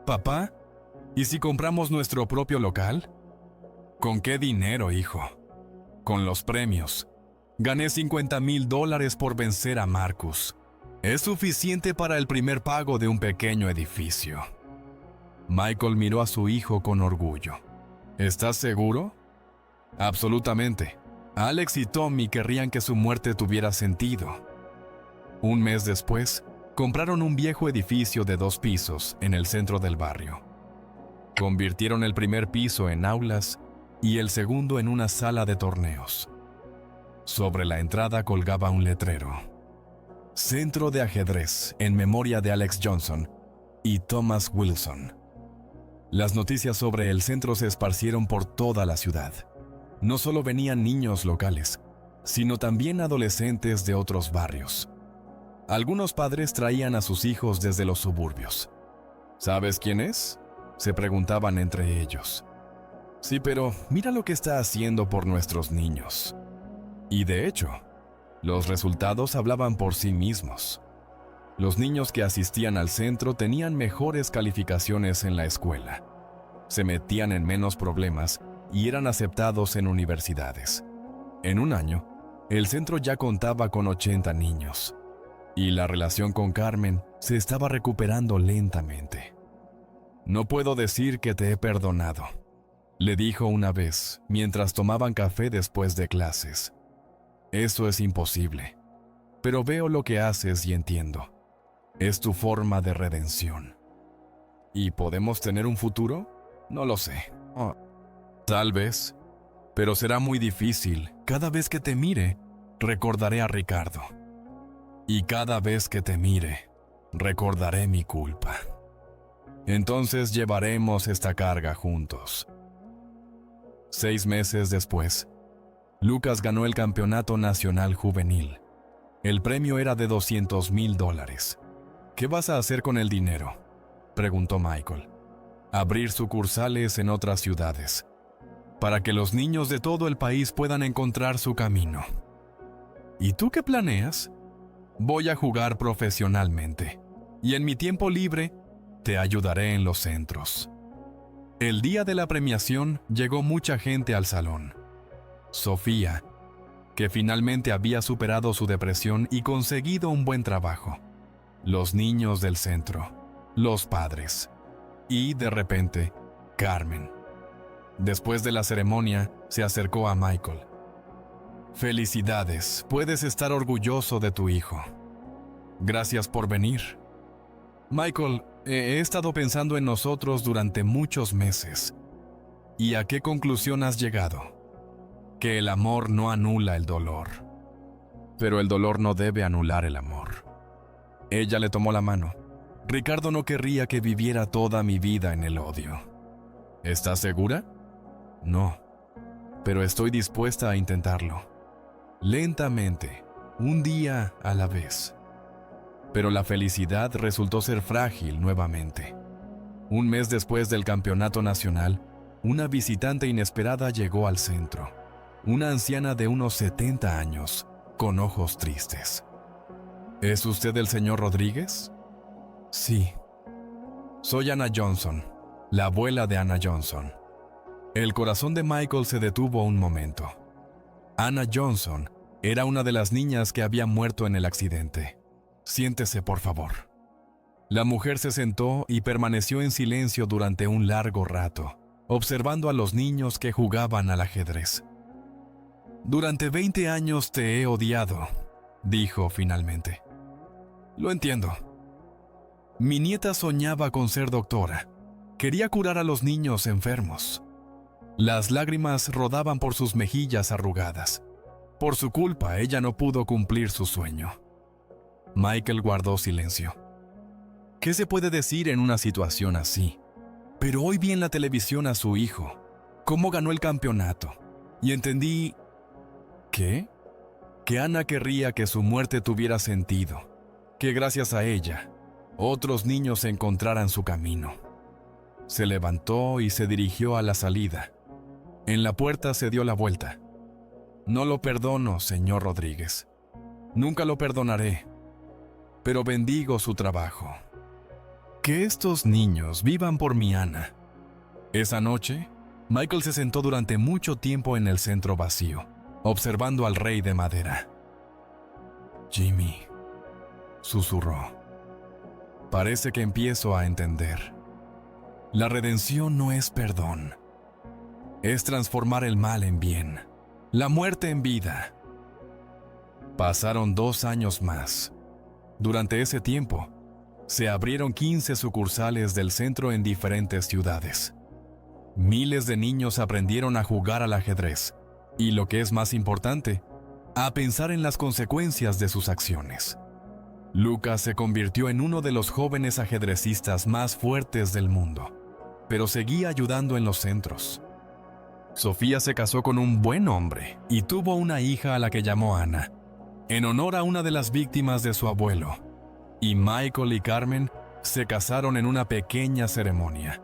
«Papá, ¿y si compramos nuestro propio local?». «¿Con qué dinero, hijo?». «Con los premios. Gané $50,000 por vencer a Marcus. Es suficiente para el primer pago de un pequeño edificio». Michael miró a su hijo con orgullo. «¿Estás seguro?». «Absolutamente. Alex y Tommy querrían que su muerte tuviera sentido». Un mes después, compraron un viejo edificio de 2 pisos en el centro del barrio. Convirtieron el primer piso en aulas y el segundo en una sala de torneos. Sobre la entrada colgaba un letrero: «Centro de ajedrez en memoria de Alex Johnson, y Thomas Wilson. Las noticias sobre el centro se esparcieron por toda la ciudad. No solo venían niños locales, sino también adolescentes de otros barrios. Algunos padres traían a sus hijos desde los suburbios. ¿Sabes quién es?, se preguntaban entre ellos. Sí, pero mira lo que está haciendo por nuestros niños. Y de hecho, los resultados hablaban por sí mismos. Los niños que asistían al centro tenían mejores calificaciones en la escuela, se metían en menos problemas y eran aceptados en universidades. En un año, el centro ya contaba con 80 niños, y la relación con Carmen se estaba recuperando lentamente. «No puedo decir que te he perdonado», le dijo una vez mientras tomaban café después de clases. «Eso es imposible, pero veo lo que haces y entiendo. Es tu forma de redención. ¿Y podemos tener un futuro? No lo sé. Tal vez, pero será muy difícil. Cada vez que te mire, recordaré a Ricardo. Y cada vez que te mire, recordaré mi culpa. Entonces llevaremos esta carga juntos». 6 meses después, Lucas ganó el Campeonato Nacional Juvenil. El premio era de $200,000. «¿Qué vas a hacer con el dinero?», preguntó Michael. «Abrir sucursales en otras ciudades, para que los niños de todo el país puedan encontrar su camino». «¿Y tú qué planeas?». «Voy a jugar profesionalmente, y en mi tiempo libre te ayudaré en los centros». El día de la premiación llegó mucha gente al salón. Sofía, que finalmente había superado su depresión y conseguido un buen trabajo. Los niños del centro, los padres, y, de repente, Carmen. Después de la ceremonia, se acercó a Michael. «Felicidades, puedes estar orgulloso de tu hijo. Gracias por venir. Michael, he estado pensando en nosotros durante muchos meses. ¿Y a qué conclusión has llegado? Que el amor no anula el dolor. Pero el dolor no debe anular el amor». Ella le tomó la mano. «Ricardo no querría que viviera toda mi vida en el odio». «¿Estás segura?». «No, pero estoy dispuesta a intentarlo. Lentamente, un día a la vez». Pero la felicidad resultó ser frágil nuevamente. Un mes después del campeonato nacional, una visitante inesperada llegó al centro. Una anciana de unos 70 años, con ojos tristes. «¿Es usted el señor Rodríguez?». «Sí». «Soy Anna Johnson, la abuela de Anna Johnson». El corazón de Michael se detuvo un momento. Anna Johnson era una de las niñas que había muerto en el accidente. «Siéntese, por favor». La mujer se sentó y permaneció en silencio durante un largo rato, observando a los niños que jugaban al ajedrez. «Durante 20 años te he odiado», dijo finalmente. «Lo entiendo. Mi nieta soñaba con ser doctora. Quería curar a los niños enfermos». Las lágrimas rodaban por sus mejillas arrugadas. Por su culpa, ella no pudo cumplir su sueño. Michael guardó silencio. ¿Qué se puede decir en una situación así? Pero hoy vi en la televisión a su hijo, cómo ganó el campeonato, y entendí... ¿Qué? Que Ana querría que su muerte tuviera sentido, que gracias a ella, otros niños encontraran su camino. Se levantó y se dirigió a la salida. En la puerta se dio la vuelta. «No lo perdono, señor Rodríguez. Nunca lo perdonaré. Pero bendigo su trabajo. Que estos niños vivan por mi Ana». Esa noche, Michael se sentó durante mucho tiempo en el centro vacío, observando al rey de madera. «Jimmy», susurró. «Parece que empiezo a entender. La redención no es perdón. Es transformar el mal en bien, la muerte en vida». Pasaron 2 años más. Durante ese tiempo, se abrieron 15 sucursales del centro en diferentes ciudades. Miles de niños aprendieron a jugar al ajedrez y, lo que es más importante, a pensar en las consecuencias de sus acciones. Lucas se convirtió en uno de los jóvenes ajedrecistas más fuertes del mundo, pero seguía ayudando en los centros. Sofía se casó con un buen hombre y tuvo una hija a la que llamó Ana, en honor a una de las víctimas de su abuelo. Y Michael y Carmen se casaron en una pequeña ceremonia.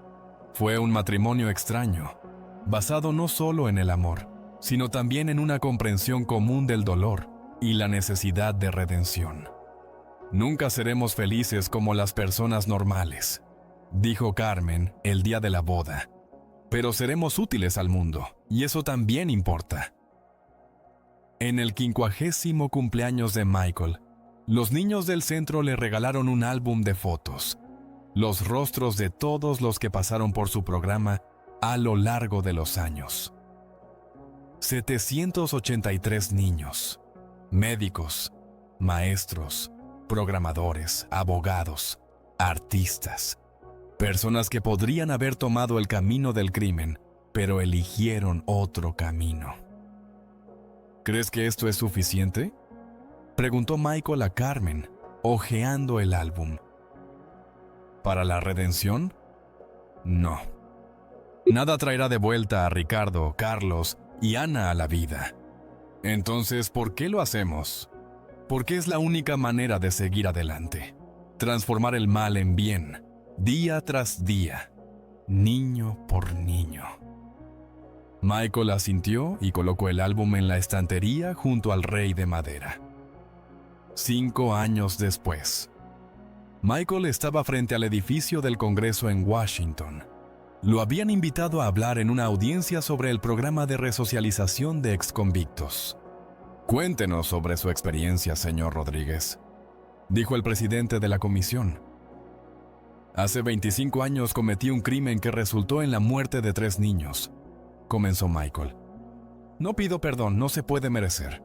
Fue un matrimonio extraño, basado no solo en el amor, sino también en una comprensión común del dolor y la necesidad de redención. Nunca seremos felices como las personas normales, dijo Carmen el día de la boda, pero seremos útiles al mundo, y eso también importa. En el 50º cumpleaños de Michael, los niños del centro le regalaron un álbum de fotos, los rostros de todos los que pasaron por su programa a lo largo de los años. 783 niños, médicos, maestros, programadores, abogados, artistas, personas que podrían haber tomado el camino del crimen, pero eligieron otro camino. ¿Crees que esto es suficiente?, preguntó Michael a Carmen, hojeando el álbum. ¿Para la redención? No. Nada traerá de vuelta a Ricardo, Carlos y Ana a la vida. Entonces, ¿por qué lo hacemos? Porque es la única manera de seguir adelante. Transformar el mal en bien, día tras día, niño por niño. Michael asintió y colocó el álbum en la estantería junto al rey de madera. 5 años después, Michael estaba frente al edificio del Congreso en Washington. Lo habían invitado a hablar en una audiencia sobre el programa de resocialización de exconvictos. «Cuéntenos sobre su experiencia, señor Rodríguez», dijo el presidente de la comisión. «Hace 25 años cometí un crimen que resultó en la muerte de 3 niños», comenzó Michael. «No pido perdón, no se puede merecer.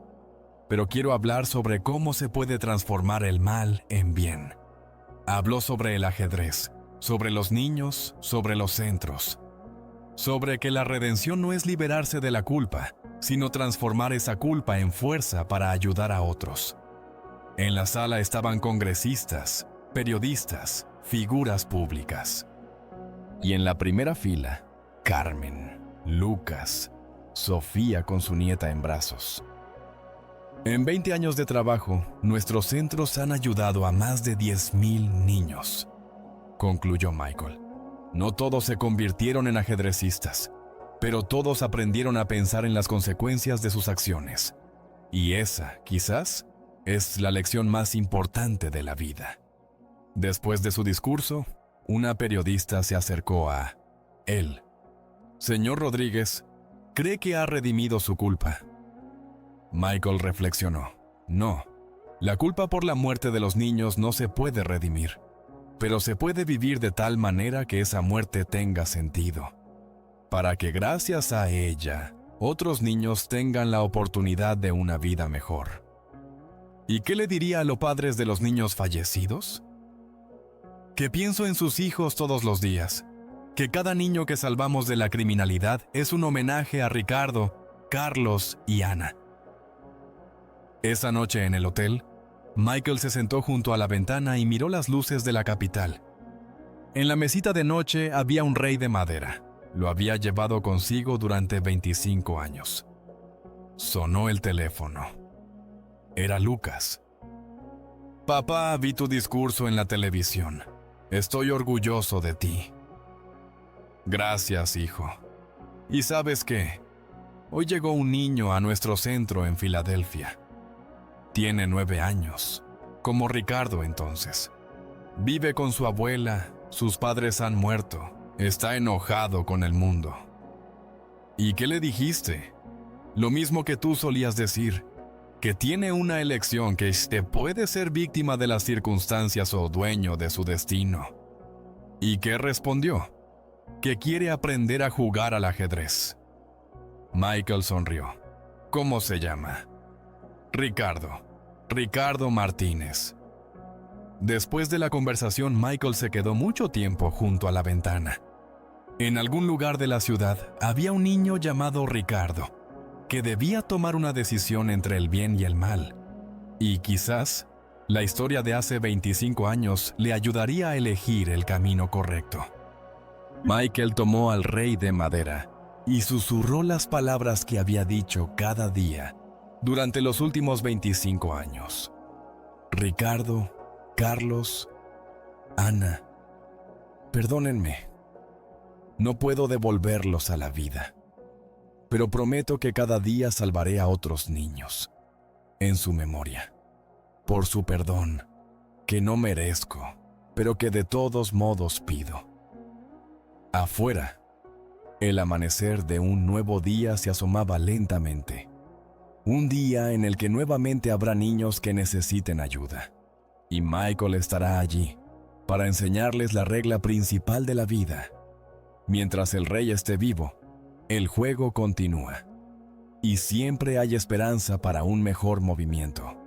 Pero quiero hablar sobre cómo se puede transformar el mal en bien». Habló sobre el ajedrez, sobre los niños, sobre los centros, sobre que la redención no es liberarse de la culpa, sino transformar esa culpa en fuerza para ayudar a otros. En la sala estaban congresistas, periodistas, figuras públicas. Y en la primera fila, Carmen, Lucas, Sofía con su nieta en brazos. En 20 años de trabajo, nuestros centros han ayudado a más de 10,000 niños, concluyó Michael. No todos se convirtieron en ajedrecistas, pero todos aprendieron a pensar en las consecuencias de sus acciones. Y esa, quizás, es la lección más importante de la vida. Después de su discurso, una periodista se acercó a él. «Señor Rodríguez, ¿cree que ha redimido su culpa?» Michael reflexionó. No, la culpa por la muerte de los niños no se puede redimir, pero se puede vivir de tal manera que esa muerte tenga sentido, para que gracias a ella, otros niños tengan la oportunidad de una vida mejor. ¿Y qué le diría a los padres de los niños fallecidos? Que pienso en sus hijos todos los días, que cada niño que salvamos de la criminalidad es un homenaje a Ricardo, Carlos y Ana. Esa noche en el hotel, Michael se sentó junto a la ventana y miró las luces de la capital. En la mesita de noche había un rey de madera. Lo había llevado consigo durante 25 años. Sonó el teléfono. Era Lucas. «Papá, vi tu discurso en la televisión. Estoy orgulloso de ti». «Gracias, hijo. ¿Y sabes qué? Hoy llegó un niño a nuestro centro en Filadelfia. Tiene 9 años, como Ricardo entonces. Vive con su abuela, sus padres han muerto, está enojado con el mundo». «¿Y qué le dijiste?» «Lo mismo que tú solías decir, que tiene una elección, que puede ser víctima de las circunstancias o dueño de su destino». «¿Y qué respondió?» «Que quiere aprender a jugar al ajedrez». Michael sonrió. «¿Cómo se llama?» Ricardo Martínez». Después de la conversación, Michael se quedó mucho tiempo junto a la ventana. En algún lugar de la ciudad había un niño llamado Ricardo, que debía tomar una decisión entre el bien y el mal. Y quizás, La historia de hace 25 años le ayudaría a elegir el camino correcto. Michael tomó al rey de madera y susurró las palabras que había dicho cada día durante los últimos 25 años. Ricardo, Carlos, Ana, perdónenme. No puedo devolverlos a la vida, pero prometo que cada día salvaré a otros niños, en su memoria, por su perdón, que no merezco, pero que de todos modos pido. Afuera, el amanecer de un nuevo día se asomaba lentamente. Un día en el que nuevamente habrá niños que necesiten ayuda. Y Michael estará allí para enseñarles la regla principal de la vida. Mientras el rey esté vivo, el juego continúa. Y siempre hay esperanza para un mejor movimiento.